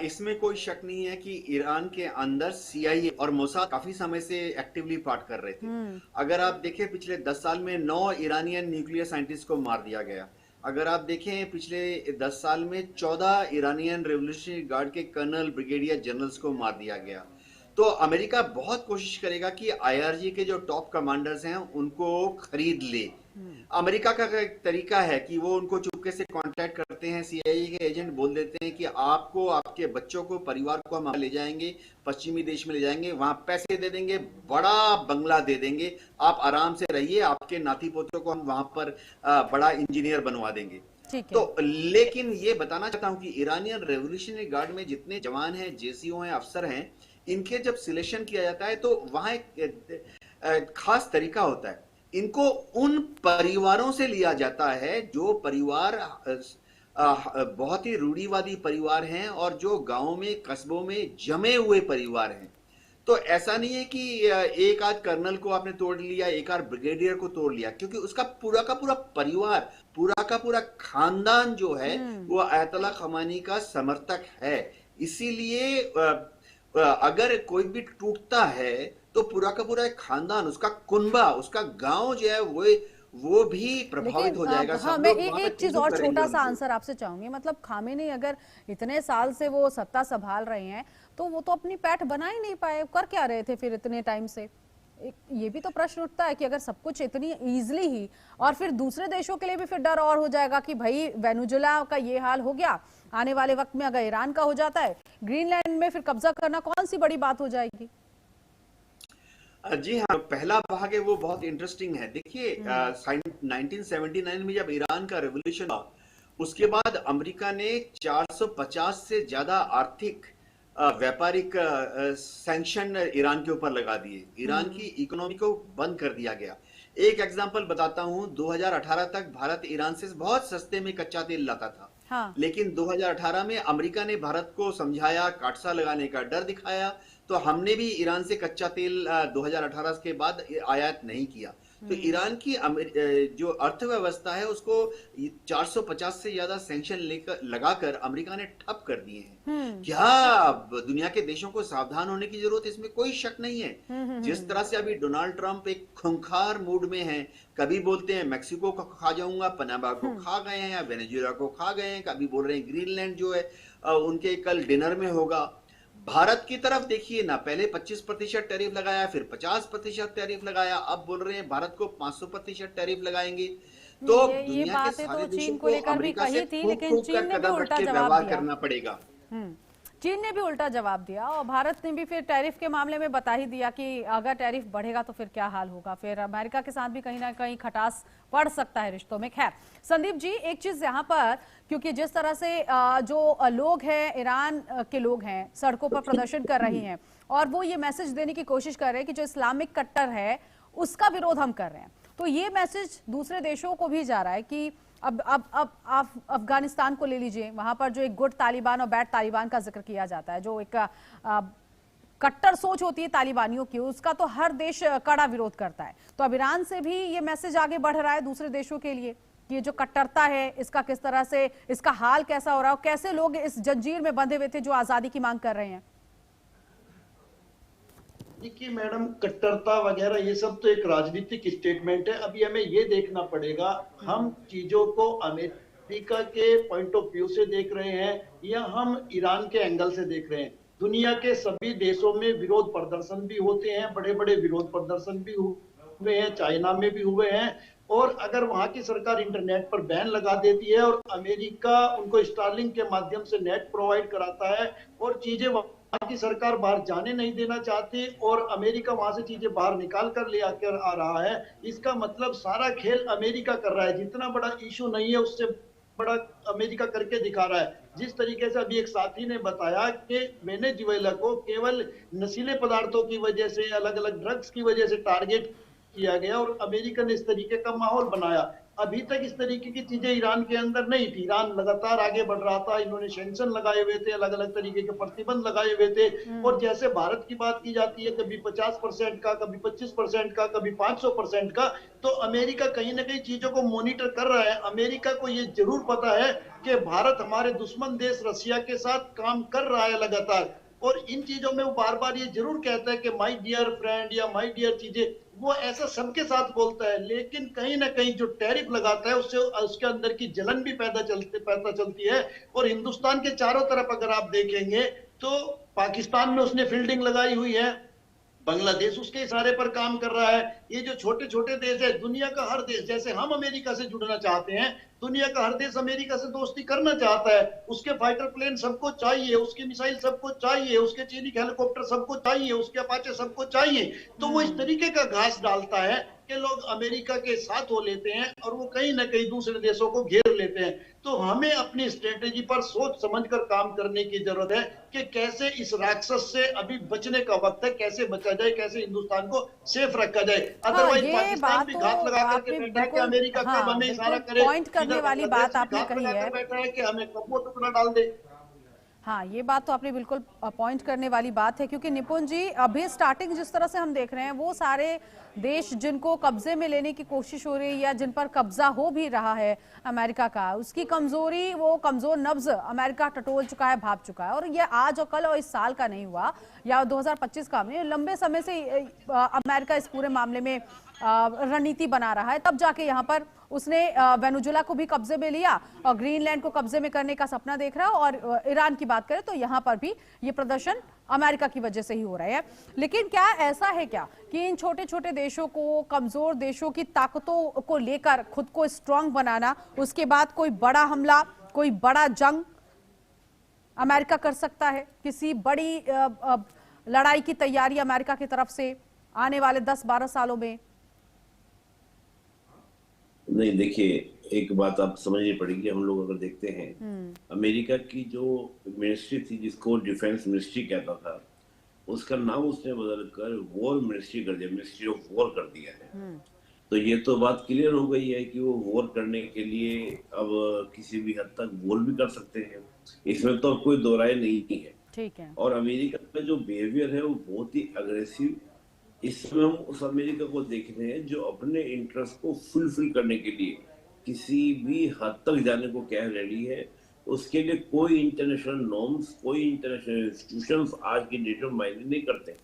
इसमें कोई शक नहीं है कि ईरान के अंदर CIA और मोसाद काफी समय से एक्टिवली पार्ट कर रहे थे। अगर आप देखें पिछले 10 साल में 9 ईरानियन न्यूक्लियर साइंटिस्ट को मार दिया गया। अगर आप देखें पिछले 10 साल में 14 ईरानियन रेवोल्यूशनरी गार्ड के कर्नल, ब्रिगेडियर जनरल्स को मार दिया गया। तो अमेरिका बहुत कोशिश करेगा कि IRG के जो टॉप कमांडर्स हैं उनको खरीद ले। अमेरिका का एक तरीका है कि वो उनको चुपके से कांटेक्ट करते हैं, CIA के एजेंट बोल देते हैं कि आपको, आपके बच्चों को, परिवार को हम ले जाएंगे, पश्चिमी देश में ले जाएंगे, वहां पैसे दे देंगे, बड़ा बंगला दे देंगे, आप आराम से रहिए, आपके नाती पोतों को हम वहां पर बड़ा इंजीनियर बनवा देंगे। तो लेकिन ये बताना चाहता हूं कि ईरानियन रेवोल्यूशनरी गार्ड में जितने जवान हैं, JCO हैं, अफसर हैं, इनके जब सिलेक्शन किया जाता है तो वहां एक खास तरीका होता है। इनको उन परिवारों से लिया जाता है जो परिवार बहुत ही रूढ़िवादी परिवार हैं और जो गांवों में कस्बों में जमे हुए परिवार हैं। तो ऐसा नहीं है कि एक आध कर्नल को आपने तोड़ लिया, एक आध ब्रिगेडियर को तोड़ लिया, क्योंकि उसका पूरा का पूरा परिवार, पूरा का पूरा खानदान जो है वो अयतुल्ला खमेनी का समर्थक है। इसीलिए अगर कोई भी टूटता है तो पूरा का पूरा एक खानदान, उसका कुनबा, उसका गांव जो है वो भी प्रभावित हो जाएगा। हाँ, मैं एक चीज और छोटा सा आंसर आपसे चाहूंगी। मतलब खामेनी अगर इतने साल से वो सत्ता संभाल रहे हैं तो वो तो अपनी पैठ बना ही नहीं पाए, कर क्या रहे थे फिर इतने टाइम से? ये भी तो प्रश्न उठता है कि अगर सब कुछ इतनी इजीली ही, और फिर दूसरे देशों के लिए भी फिर डर और हो जाएगा कि भाई वेनेजुएला का ये हाल हो गया, आने वाले वक्त में अगर ईरान का हो जाता है, ग्रीनलैंड में फिर कब्जा करना कौन सी बड़ी बात हो जाएगी? जी हाँ, पहला भाग है वो बहुत इंटरेस्टिंग है। देखिए 1979 में जब ईरान का रेवोल्यूशन हुआ, उसके बाद अमेरिका ने 450 से ज्यादा आर्थिक व्यापारिक सैंक्शन ईरान के ऊपर लगा दिए। ईरान की इकोनॉमी को बंद कर दिया गया। एक एग्जांपल बताता हूं, 2018 तक भारत ईरान से बहुत सस्ते में कच्चा तेल लाता था। हाँ। लेकिन 2018 में अमेरिका ने भारत को समझाया, काटसा लगाने का डर दिखाया, तो हमने भी ईरान से कच्चा तेल 2018 के बाद आयात नहीं किया। तो ईरान की जो अर्थव्यवस्था है उसको 450 से ज्यादा सैंक्शन लगाकर अमेरिका ने ठप कर दिए हैं। क्या दुनिया के देशों को सावधान होने की जरूरत है, इसमें कोई शक नहीं है। जिस तरह से अभी डोनाल्ड ट्रंप एक खूंखार मूड में हैं, कभी बोलते हैं मैक्सिको को खा जाऊंगा, पनामा को खा गए हैं, या वेनेजुएला को खा गए हैं, कभी बोल रहे हैं ग्रीनलैंड जो है उनके कल डिनर में होगा। भारत की तरफ देखिए ना, पहले 25% टैरिफ लगाया, फिर 50% टैरिफ लगाया, अब बोल रहे हैं भारत को 500% टैरिफ लगाएंगे। तो ये बातें तो चीन को लेकर भी कही थी, लेकिन चीन ने भी उल्टा जवाब दिया। करना पड़ेगा। चीन ने भी उल्टा जवाब दिया और भारत ने भी फिर टैरिफ के मामले में बता ही दिया कि अगर टैरिफ बढ़ेगा तो फिर क्या हाल होगा, फिर अमेरिका के साथ भी कहीं ना कहीं खटास पड़ सकता है रिश्तों में। खैर संदीप जी, एक चीज यहाँ पर, क्योंकि जिस तरह से जो लोग हैं, ईरान के लोग हैं, सड़कों पर प्रदर्शन कर रहे हैं और वो ये मैसेज देने की कोशिश कर रहे हैं कि जो इस्लामिक कट्टर है उसका विरोध हम कर रहे हैं, तो ये मैसेज दूसरे देशों को भी जा रहा है कि अब आप अफगानिस्तान को ले लीजिए, वहां पर जो एक गुड तालिबान और बैड तालिबान का जिक्र किया जाता है, जो एक कट्टर सोच होती है तालिबानियों की, उसका तो हर देश कड़ा विरोध करता है। तो अब ईरान से भी ये मैसेज आगे बढ़ रहा है दूसरे देशों के लिए कि ये जो कट्टरता है इसका किस तरह से, इसका हाल कैसा हो रहा है और कैसे लोग इस जंजीर में बंधे हुए थे जो आजादी की मांग कर रहे हैं। देखिए मैडम, कट्टरता वगैरह ये सब तो एक राजनीतिक स्टेटमेंट है। अभी हमें ये देखना पड़ेगा हम चीजों को अमेरिका के पॉइंट ऑफ व्यू से देख रहे हैं या हम ईरान के एंगल से देख रहे हैं। दुनिया के सभी देशों में विरोध प्रदर्शन भी होते हैं, बड़े बड़े विरोध प्रदर्शन भी हुए हैं, चाइना में भी हुए हैं। और अगर वहां की सरकार इंटरनेट पर बैन लगा देती है और अमेरिका उनको स्टारलिंक के माध्यम से नेट प्रोवाइड कराता है और चीजें वहां की सरकार बाहर जाने नहीं देना चाहती और अमेरिका वहां से चीजें बाहर निकाल कर ले आकर आ रहा है, इसका मतलब सारा खेल अमेरिका कर रहा है। जितना बड़ा इशू नहीं है उससे बड़ा अमेरिका करके दिखा रहा है। जिस तरीके से अभी एक साथी ने बताया कि वेनेजुएला को केवल नशीले पदार्थों की वजह से, अलग अलग ड्रग्स की वजह से टारगेट किया गया और अमेरिका ने इस तरीके का माहौल बनाया। अभी तक इस तरीके की चीजें ईरान के अंदर नहीं थी। ईरान लगातार आगे बढ़ रहा था, इन्होंने सैंक्शन लगाए हुए थे, अलग अलग तरीके के प्रतिबंध लगाए हुए थे। और जैसे भारत की बात की जाती है, कभी 50% का, कभी 25% का, कभी 500% का, तो अमेरिका कहीं ना कहीं चीजों को मॉनिटर कर रहा है। अमेरिका को ये जरूर पता है कि भारत हमारे दुश्मन देश रशिया के साथ काम कर रहा है लगातार, और इन चीजों में वो बार बार ये जरूर कहता है कि माय डियर फ्रेंड या माय डियर चीजें, वो ऐसा सबके साथ बोलता है। लेकिन कहीं ना कहीं जो टैरिफ लगाता है उससे उसके अंदर की जलन भी पैदा चलती है। और हिंदुस्तान के चारों तरफ अगर आप देखेंगे तो पाकिस्तान में उसने फील्डिंग लगाई हुई है, बांग्लादेश उसके इशारे पर काम कर रहा है। ये जो छोटे छोटे देश है, दुनिया का हर देश, जैसे हम अमेरिका से जुड़ना चाहते हैं दुनिया का हर देश अमेरिका से दोस्ती करना चाहता है, उसके फाइटर प्लेन सबको चाहिए, उसकी मिसाइल सबको चाहिए, उसके चीनी हेलीकॉप्टर सबको चाहिए, उसके अपाचे सबको चाहिए। तो वो इस तरीके का घास डालता है कि लोग अमेरिका के साथ हो लेते हैं और वो कहीं ना कहीं दूसरे देशों को घेर लेते हैं। तो हमें अपनी स्ट्रेटेजी पर सोच समझकर काम करने की जरूरत है कि कैसे इस राक्षस से अभी बचने का वक्त है, कैसे बचा जाए, कैसे हिंदुस्तान को सेफ रखा जाए। अदरवाइज पाकिस्तान भी घात लगा करके बैठा है कि अमेरिका कब हमें इशारा करे, पॉइंट करने वाली बात आपने कही है, बैठा है कि हमें कब वो टुकड़ा डाल दे। हाँ, ये बात तो आपने बिल्कुल पॉइंट करने वाली बात है, क्योंकि निपुण जी अभी स्टार्टिंग जिस तरह से हम देख रहे हैं वो सारे देश जिनको कब्जे में लेने की कोशिश हो रही है या जिन पर कब्जा हो भी रहा है अमेरिका का, उसकी कमजोरी, वो कमजोर नब्ज अमेरिका टटोल चुका है, भाप चुका है। और ये आज और कल और इस साल का नहीं हुआ या 2025 का नहीं, लंबे समय से अमेरिका इस पूरे मामले में रणनीति बना रहा है। तब जाके यहाँ पर उसने वेनेजुएला को भी कब्जे में लिया और ग्रीनलैंड को कब्जे में करने का सपना देख रहा है। और ईरान की बात करें तो यहाँ पर भी ये प्रदर्शन अमेरिका की वजह से ही हो रहा है। लेकिन क्या ऐसा है क्या कि इन छोटे छोटे देशों को, कमजोर देशों की ताकतों को लेकर खुद को स्ट्रांग बनाना, उसके बाद कोई बड़ा हमला, कोई बड़ा जंग अमेरिका कर सकता है? किसी बड़ी लड़ाई की तैयारी अमेरिका की तरफ से आने वाले 10-12 सालों में? नहीं, देखिए, एक बात आप समझनी पड़ेगी। हम लोग अगर देखते हैं, अमेरिका की जो मिनिस्ट्री थी जिसको डिफेंस मिनिस्ट्री कहता था, उसका नाम उसने बदलकर वॉर मिनिस्ट्री कर दिया, मिनिस्ट्री ऑफ वॉर कर दिया है। तो ये तो बात क्लियर हो गई है कि वो वॉर करने के लिए अब किसी भी हद तक वॉर भी कर सकते हैं, इसमें तो कोई दो राय नहीं है। ठीक है। और अमेरिका का जो बिहेवियर है वो बहुत ही अग्रेसिव, इसमें हम उस अमेरिका को देख रहे हैं जो अपने इंटरेस्ट को फुलफिल करने के लिए किसी भी हद तक जाने को क्या रेडी है। उसके लिए कोई इंटरनेशनल नॉर्म्स, कोई इंटरनेशनल इंस्टीट्यूशंस आज की डेट में मायने नहीं करते।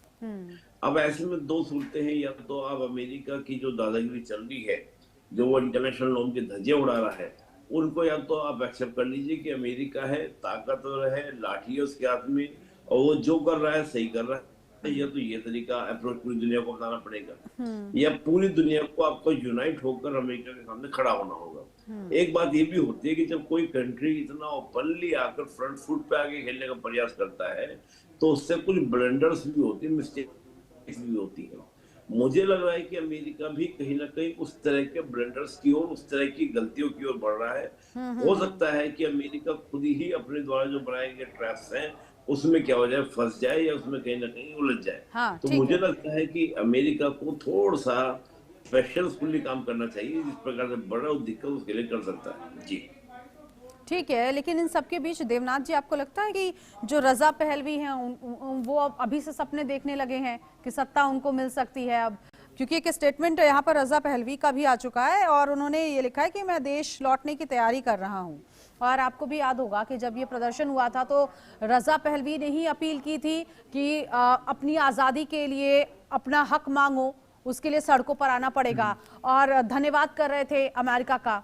अब ऐसे में दो सूरतें हैं, या तो अब अमेरिका की जो दादागिरी चल रही है, जो वो इंटरनेशनल नॉर्म के धज्जे उड़ा रहा है, उनको या तो आप एक्सेप्ट कर लीजिए कि अमेरिका है, ताकतवर है, लाठी है उसके हाथ में और वो जो कर रहा है सही कर रहा है। या तो ये तरीका अप्रोच पूरी दुनिया को अपनाना पड़ेगा, या पूरी दुनिया को आपको यूनाइट होकर अमेरिका के सामने खड़ा होना होगा। एक बात ये भी होती है कि जब कोई कंट्री इतना ओपनली आकर फ्रंट फुट पे आके खेलने का प्रयास करता है तो उससे कुछ ब्लंडर्स भी होती है, मिस्टेक्स भी होती है। मुझे लग रहा है कि अमेरिका भी कहीं ना कहीं उस तरह के ब्लंडर्स की ओर, उस तरह की गलतियों की ओर बढ़ रहा है। हो सकता है कि अमेरिका खुद ही अपने द्वारा जो बनाए गए ट्रैप्स हैं उसमें क्या हो जाए, फंस जाए या उसमें कहीं ना कहीं उलझ जाए। हाँ, तो मुझे लगता है कि अमेरिका को थोड़ा सा पेशेंसफुली काम करना चाहिए, जिस प्रकार से बड़ा दिक्कत उसके लिए कर सकता है। जी ठीक है, लेकिन इन सबके बीच देवनाथ जी, आपको लगता है कि जो रजा पहलवी हैं वो अभी से सपने देखने लगे हैं कि सत्ता उनको मिल सकती है अब? क्योंकि एक स्टेटमेंट यहाँ पर रजा पहलवी का भी आ चुका है और उन्होंने ये लिखा है कि मैं देश लौटने की तैयारी कर रहा हूँ। और आपको भी याद होगा कि जब ये प्रदर्शन हुआ था तो रजा पहलवी ने ही अपील की थी कि अपनी आज़ादी के लिए अपना हक मांगो, उसके लिए सड़कों पर आना पड़ेगा, और धन्यवाद कर रहे थे अमेरिका का।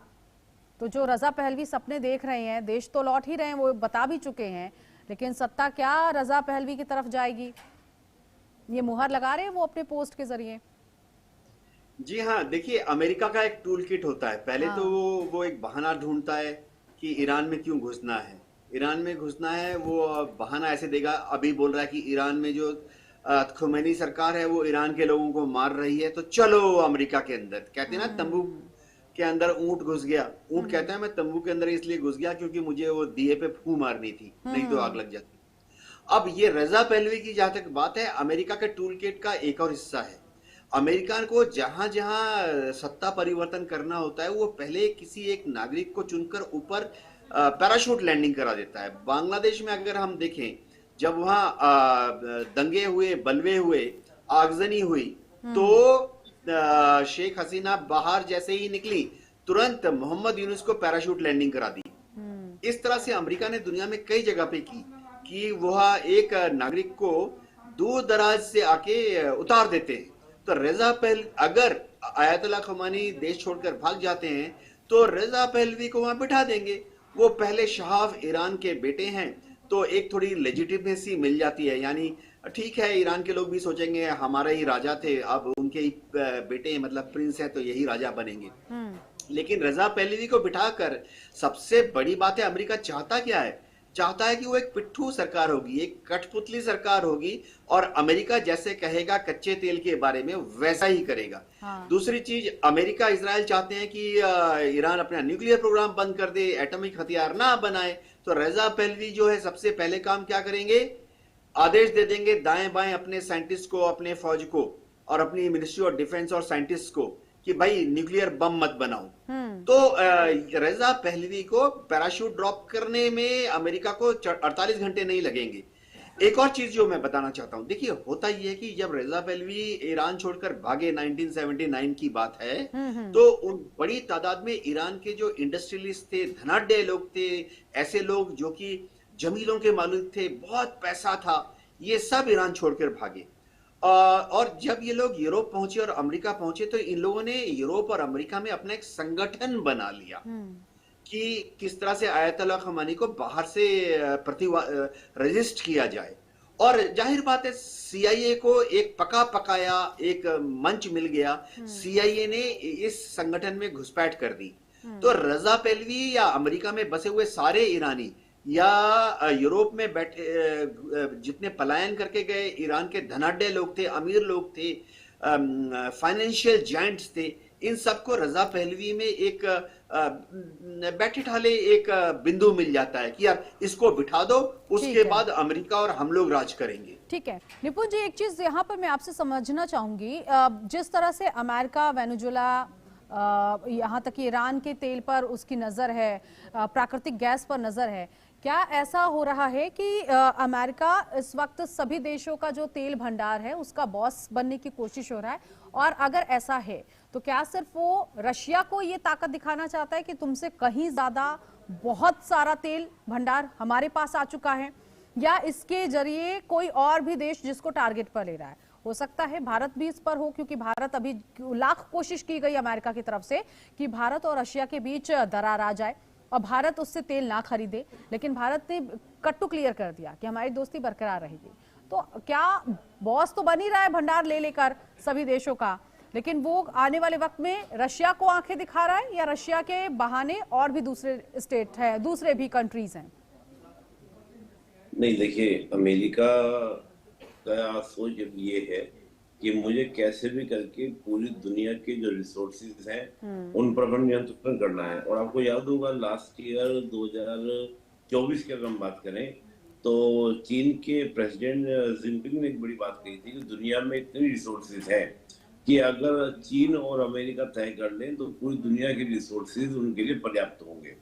तो जो रजा पहलवी सपने देख रहे हैं, देश तो लौट ही रहे हैं, वो बता भी चुके हैं, लेकिन सत्ता क्या रजा पहलवी की तरफ जाएगी, ये मुहर लगा रहे हैं वो अपने पोस्ट के जरिए। जी हाँ, देखिए, अमेरिका का एक टूल किट होता है। पहले तो वो एक बहाना ढूंढता है कि ईरान में क्यों घुसना है, ईरान में घुसना है। वो बहाना ऐसे देगा, अभी बोल रहा है कि ईरान में जो खुमैनी सरकार है वो ईरान के लोगों को मार रही है, तो चलो अमेरिका के अंदर। कहते हैं ना, तंबू के अंदर ऊंट घुस गया। ऊंट कहता है मैं तंबू के अंदर इसलिए घुस गया क्योंकि मुझे वो दिए पे फू मारनी थी, नहीं तो आग लग जाती। अब ये रजा पहलवी की जहां तक बात है, अमेरिका के टूल किट का एक और हिस्सा है। अमेरिका को जहां जहां सत्ता परिवर्तन करना होता है वो पहले किसी एक नागरिक को चुनकर ऊपर पैराशूट लैंडिंग करा देता है। बांग्लादेश में अगर हम देखें, जब वहां दंगे हुए, बलवे हुए, आगजनी हुई, तो शेख हसीना बाहर जैसे ही निकली, तुरंत मोहम्मद यूनुस को पैराशूट लैंडिंग करा दी। इस तरह से अमेरिका ने दुनिया में कई जगह पे की कि वह एक नागरिक को दूर दराज से आके उतार देते हैं। तो रजा पहलवी, अगर आयतुल्लाह खुमैनी देश छोड़कर भाग जाते हैं तो रजा पहलवी को वहां बिठा देंगे। वो पहले शहाब ईरान के बेटे हैं, तो एक थोड़ी लेजिटिमेसी मिल जाती है। यानी ठीक है, ईरान के लोग भी सोचेंगे हमारे ही राजा थे, अब उनके ही बेटे मतलब प्रिंस है तो यही राजा बनेंगे। लेकिन रजा पहलवी को बिठाकर सबसे बड़ी बात है, अमेरिका चाहता क्या है? चाहता है कि वो एक पिट्ठू सरकार होगी, एक कठपुतली सरकार होगी, और अमेरिका जैसे कहेगा कच्चे तेल के बारे में वैसा ही करेगा। हाँ। दूसरी चीज, अमेरिका इजराइल चाहते हैं कि ईरान अपना न्यूक्लियर प्रोग्राम बंद कर दे, एटॉमिक हथियार ना बनाए। तो रजा पहलवी जो है सबसे पहले काम क्या करेंगे? आदेश दे देंगे दाएं बाएं अपने साइंटिस्ट को, अपने फौज को और अपनी मिनिस्ट्री ऑफ डिफेंस और साइंटिस्ट को कि भाई न्यूक्लियर बम मत बनाओ। तो रजा पहलवी को पैराशूट ड्रॉप करने में अमेरिका को 48 घंटे नहीं लगेंगे। एक और चीज जो मैं बताना चाहता हूं, देखिए होता यह है कि जब रजा पहलवी ईरान छोड़कर भागे, 1979 की बात है, तो उन बड़ी तादाद में ईरान के जो इंडस्ट्रियलिस्ट थे, धनाढ्य लोग थे, ऐसे लोग जो कि जमीलों के मालिक थे, बहुत पैसा था, ये सब ईरान छोड़कर भागे। और जब ये लोग यूरोप पहुंचे और अमेरिका पहुंचे तो इन लोगों ने यूरोप और अमेरिका में अपना एक संगठन बना लिया कि किस तरह से आयतुल्लाह खमेनी को बाहर से रजिस्ट किया जाए। और जाहिर बात है सीआईए को एक पका पकाया एक मंच मिल गया, सीआईए ने इस संगठन में घुसपैठ कर दी। तो रजा पहलवी या अमेरिका में बसे हुए सारे ईरानी या यूरोप में बैठे जितने पलायन करके गए ईरान के धनाढ्य लोग थे, अमीर लोग थे, फाइनेंशियल जायंट्स थे, इन सबको रजा पहलवी में एक बैठे ठाले एक बिंदु मिल जाता है कि यार इसको बिठा दो, उसके बाद अमेरिका और हम लोग राज करेंगे। ठीक है निपुण जी, एक चीज यहाँ पर मैं आपसे समझना चाहूंगी, जिस तरह से अमेरिका, वेनेजुएला, यहाँ तक कि ईरान के तेल पर उसकी नजर है, प्राकृतिक गैस पर नजर है, क्या ऐसा हो रहा है कि अमेरिका इस वक्त सभी देशों का जो तेल भंडार है उसका बॉस बनने की कोशिश हो रहा है? और अगर ऐसा है तो क्या सिर्फ वो रशिया को ये ताकत दिखाना चाहता है कि तुमसे कहीं ज्यादा बहुत सारा तेल भंडार हमारे पास आ चुका है, या इसके जरिए कोई और भी देश जिसको टारगेट पर ले रहा है? हो सकता है भारत भी इस पर हो, क्योंकि भारत अभी लाख कोशिश की गई अमेरिका की तरफ से कि भारत और रशिया के बीच दरार आ जाए और भारत उससे तेल ना खरीदे, लेकिन भारत ने कट टू क्लियर कर दिया कि हमारी दोस्ती बरकरार रहेगी। तो क्या बॉस तो बन ही रहा है भंडार ले लेकर सभी देशों का, लेकिन वो आने वाले वक्त में रशिया को आंखें दिखा रहा है, या रशिया के बहाने और भी दूसरे स्टेट है, दूसरे भी कंट्रीज हैं? नहीं, देखिए अमेरिका का सोच अब ये है कि मुझे कैसे भी करके पूरी दुनिया के जो रिसोर्सेज हैं उन पर नियंत्रण करना है। और आपको याद होगा लास्ट ईयर 2024 की अगर हम बात करें तो चीन के प्रेसिडेंट जिनपिंग ने एक बड़ी बात कही थी कि दुनिया में इतनी रिसोर्सेज हैं कि अगर चीन और अमेरिका तय कर लें तो पूरी दुनिया के रिसोर्सेज उनके लिए पर्याप्त होंगे।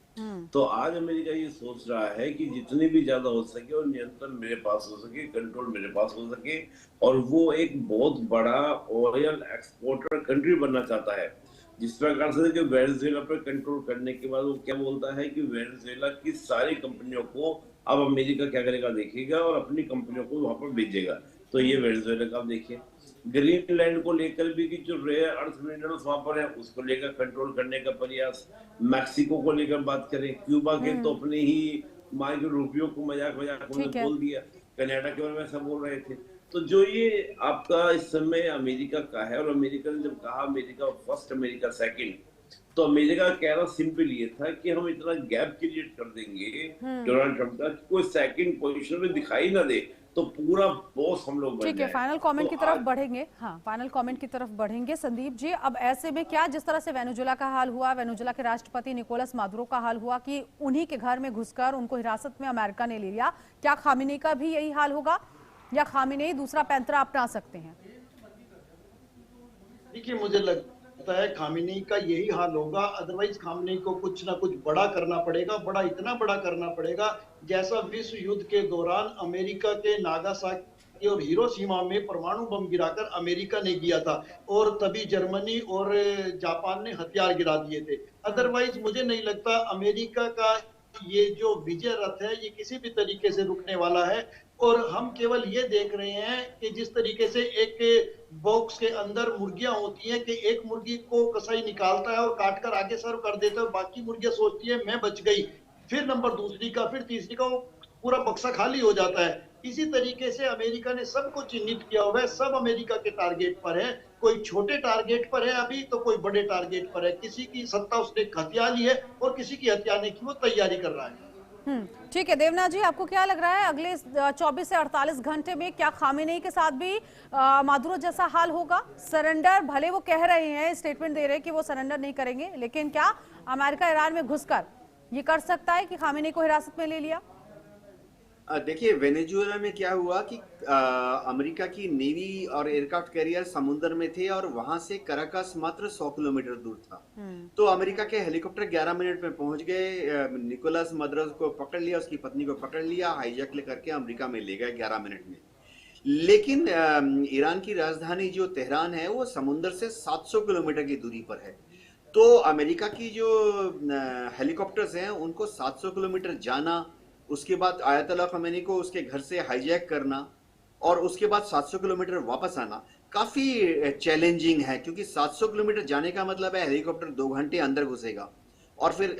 तो आज अमेरिका ये सोच रहा है कि जितने भी ज्यादा हो सके और नियंत्रण मेरे पास हो सके, कंट्रोल मेरे पास हो सके, और वो एक बहुत बड़ा ऑयल एक्सपोर्टर कंट्री बनना चाहता है। जिस प्रकार से कि वेनेजुएला पर कंट्रोल करने के बाद वो क्या बोलता है कि वेनेजुएला की सारी कंपनियों को अब अमेरिका क्या करेगा देखेगा और अपनी कंपनियों को वहां पर भेजेगा। तो ये वेनेजुएला का आप देखिए, ग्रीनलैंड को लेकर भी कि जो रेयर अर्थ मिनरल्स वहां पर है उसको लेकर कंट्रोल करने का प्रयास, मैक्सिको को लेकर बात करें, क्यूबा के तो अपने ही माँ के रुपयों को मजाक में बोल दिया, कनाडा के बारे में ऐसा बोल रहे थे। तो जो ये आपका इस समय अमेरिका का है, और अमेरिका ने जब कहा अमेरिका फर्स्ट, अमेरिका सेकंड, तो अमेरिका का कहना सिंपल ये था कि हम इतना गैप क्रिएट कर देंगे डोनाल्ड ट्रंप का, कोई सेकंड पोजीशन में दिखाई ना दे तो पूरा बॉस हम लोग बन जाए। ठीक है, फाइनल कमेंट की तरफ बढ़ेंगे। हाँ, फाइनल कमेंट की तरफ बढ़ेंगे संदीप जी। अब ऐसे में क्या, जिस तरह से वेनेजुएला का हाल हुआ, वेनेजुएला के राष्ट्रपति निकोलस मादुरो का हाल हुआ कि उन्हीं के घर में घुसकर उनको हिरासत में अमेरिका ने ले लिया, क्या खामेनी का भी यही हाल होगा या खामेनी दूसरा पैंतरा अपना सकते हैं? देखिए, मुझे लगता है खामेनी का यही हाल होगा, अदरवाइज खामेनी को कुछ ना कुछ बड़ा करना पड़ेगा, इतना बड़ा करना पड़ेगा जैसा विश्व युद्ध के दौरान अमेरिका के नागासाकी और हिरोशिमा में परमाणु बम गिराकर अमेरिका ने किया था, और तभी जर्मनी और जापान ने हथियार गिरा दिए थे। अदरवाइज मुझे नहीं लगता अमेरिका का ये जो विजय रथ है ये किसी भी तरीके से रुकने वाला है। और हम केवल ये देख रहे हैं कि जिस तरीके से एक बॉक्स के अंदर मुर्गियां होती हैं कि एक मुर्गी को कसाई निकालता है और काटकर आगे सर्व कर देता है और बाकी मुर्गियां सोचती है मैं बच गई, फिर नंबर दूसरी का, फिर तीसरी का, वो पूरा बक्सा खाली हो जाता है। इसी तरीके से अमेरिका ने सबको चिन्हित किया हुआ है, सब अमेरिका के टारगेट पर है। कोई छोटे टारगेट पर है अभी, तो कोई बड़े टारगेट पर है। किसी की सत्ता उसने हत्या ली है और किसी की हत्याने की वो तैयारी कर रहा है। ठीक है देवनाथ जी, आपको क्या लग रहा है अगले 24 से 48 घंटे में क्या खामेनेई के साथ भी मादुरो जैसा हाल होगा? सरेंडर, भले वो कह रहे हैं, स्टेटमेंट दे रहे हैं कि वो सरेंडर नहीं करेंगे, लेकिन क्या अमेरिका ईरान में घुसकर ये कर सकता है कि खामेनेई को हिरासत में ले लिया? देखिए, वेनेजुएला में क्या हुआ कि अमेरिका की नेवी और एयरक्राफ्ट कैरियर समुद्र में थे और वहां से कराकस मात्र 100 किलोमीटर दूर था। तो अमेरिका के हेलीकॉप्टर 11 मिनट में पहुंच गए, निकोलस मदुरो को पकड़ लिया, उसकी पत्नी को पकड़ लिया, हाईजैक करके अमेरिका में ले गए 11 मिनट में। लेकिन ईरान की राजधानी जो तेहरान है वो समुद्र से 700 किलोमीटर की दूरी पर है। तो अमेरिका की जो हेलीकॉप्टर्स हैं उनको 700 किलोमीटर जाना, उसके बाद आयतुल्लाह खमेनी को उसके घर से हाईजैक करना और उसके बाद 700 किलोमीटर वापस आना काफी चैलेंजिंग है, क्योंकि 700 किलोमीटर जाने का मतलब है हेलीकॉप्टर 2 घंटे अंदर घुसेगा और फिर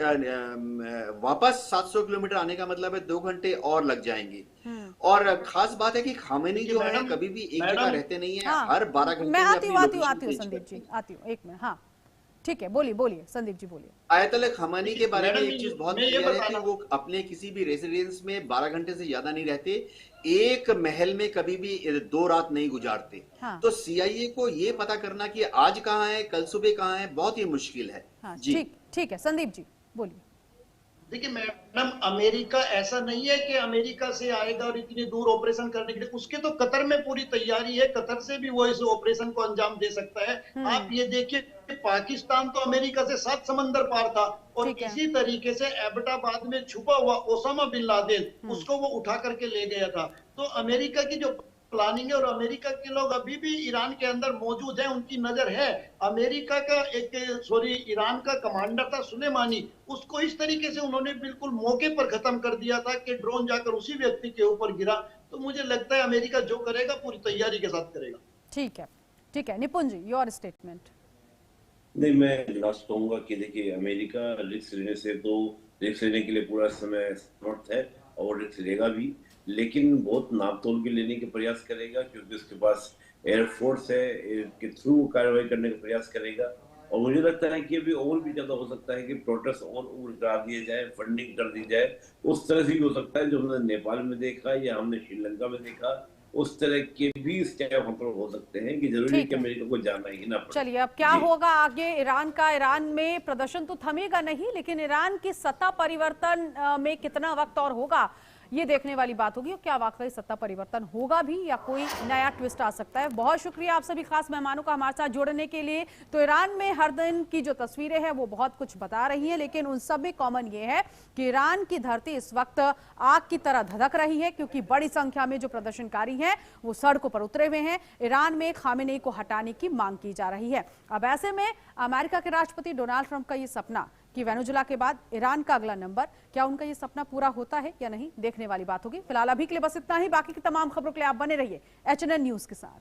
वापस 700 किलोमीटर आने का मतलब है 2 घंटे और लग जाएंगे। और खास बात है कि खामेनी जो है कभी भी एक जगह रहते नहीं है, हर 12 घंटे मैं आती हूँ संदीप जी, आती हूँ, एक मिनट। हाँ ठीक है, बोलिए संदीप जी, बोलिए। आयतुल्लाह खमेनी के बारे में एक चीज बहुत क्लियर है कि वो अपने किसी भी रेसिडेंस में 12 घंटे से ज्यादा नहीं रहते, एक महल में कभी भी 2 रात नहीं गुजारते। हाँ। तो CIA को ये पता करना कि आज कहाँ है, कल सुबह कहाँ है, बहुत ही मुश्किल है। हाँ, जी ठीक है, संदीप जी बोलिए। देखिए मैडम, अमेरिका ऐसा नहीं है कि अमेरिका से आएगा और इतनी दूर ऑपरेशन करने के लिए, उसके तो कतर में पूरी तैयारी है, कतर से भी वो इस ऑपरेशन को अंजाम दे सकता है। आप ये देखिए, पाकिस्तान तो अमेरिका से 7 समंदर पार था और इसी तरीके से एबटाबाद में छुपा हुआ ओसामा बिन लादेन, उसको वो उठा करके ले गया था। तो अमेरिका की जो प्लानिंग है, और अमेरिका के लोग अभी भी ईरान के अंदर मौजूद हैं, उनकी नजर है। अमेरिका का ईरान का कमांडर था सुलेमानी, उसको इस तरीके से उन्होंने बिल्कुल मौके पर खत्म कर दिया था कि ड्रोन जाकर उसी व्यक्ति के ऊपर गिरा। तो मुझे लगता है अमेरिका जो करेगा पूरी तैयारी के साथ करेगा। ठीक है निपुण जी, योर स्टेटमेंट। नहीं, मैं लास्ट कहूंगा कि देखिए, अमेरिका रिस्क लेने से तो रिस्क लेने के लिए पूरा समय समर्थ है और रिस्क लेगा भी, लेकिन बहुत नाप तोल के लेने के प्रयास करेगा, क्योंकि उसके पास एयरफोर्स है, के थ्रू कार्रवाई करने का प्रयास करेगा। और मुझे लगता है कि अभी और भी ज्यादा हो सकता है कि प्रोटेस्ट और करा दिए जाए, फंडिंग कर दी जाए। उस तरह से भी हो सकता है जो हमने नेपाल में देखा या हमने श्रीलंका में देखा, उस तरह के भी स्टेप हम पर हो सकते हैं कि जरूरी है कि अमेरिका को जाना ही ना पड़े। चलिए, अब क्या होगा आगे ईरान में प्रदर्शन तो थमेगा नहीं, लेकिन ईरान की सत्ता परिवर्तन में कितना वक्त और होगा ये देखने वाली बात होगी। और क्या वाकई सत्ता परिवर्तन होगा भी या कोई नया ट्विस्ट आ सकता है। बहुत शुक्रिया आप सभी खास मेहमानों का हमारे साथ जुड़ने के लिए। तो ईरान में हर दिन की जो तस्वीरें हैं वो बहुत कुछ बता रही हैं, लेकिन उन सब में कॉमन ये है कि ईरान की धरती इस वक्त आग की तरह धधक रही है, क्योंकि बड़ी संख्या में जो प्रदर्शनकारी हैं वो सड़कों पर उतरे हुए हैं। ईरान में खामेनेई को हटाने की मांग की जा रही है। अब ऐसे में अमेरिका के राष्ट्रपति डोनाल्ड ट्रंप का ये सपना कि वेनेजुएला के बाद ईरान का अगला नंबर, क्या उनका ये सपना पूरा होता है या नहीं, देखने वाली बात होगी। फिलहाल अभी के लिए बस इतना ही। बाकी की तमाम खबरों के लिए आप बने रहिए HNN न्यूज के साथ।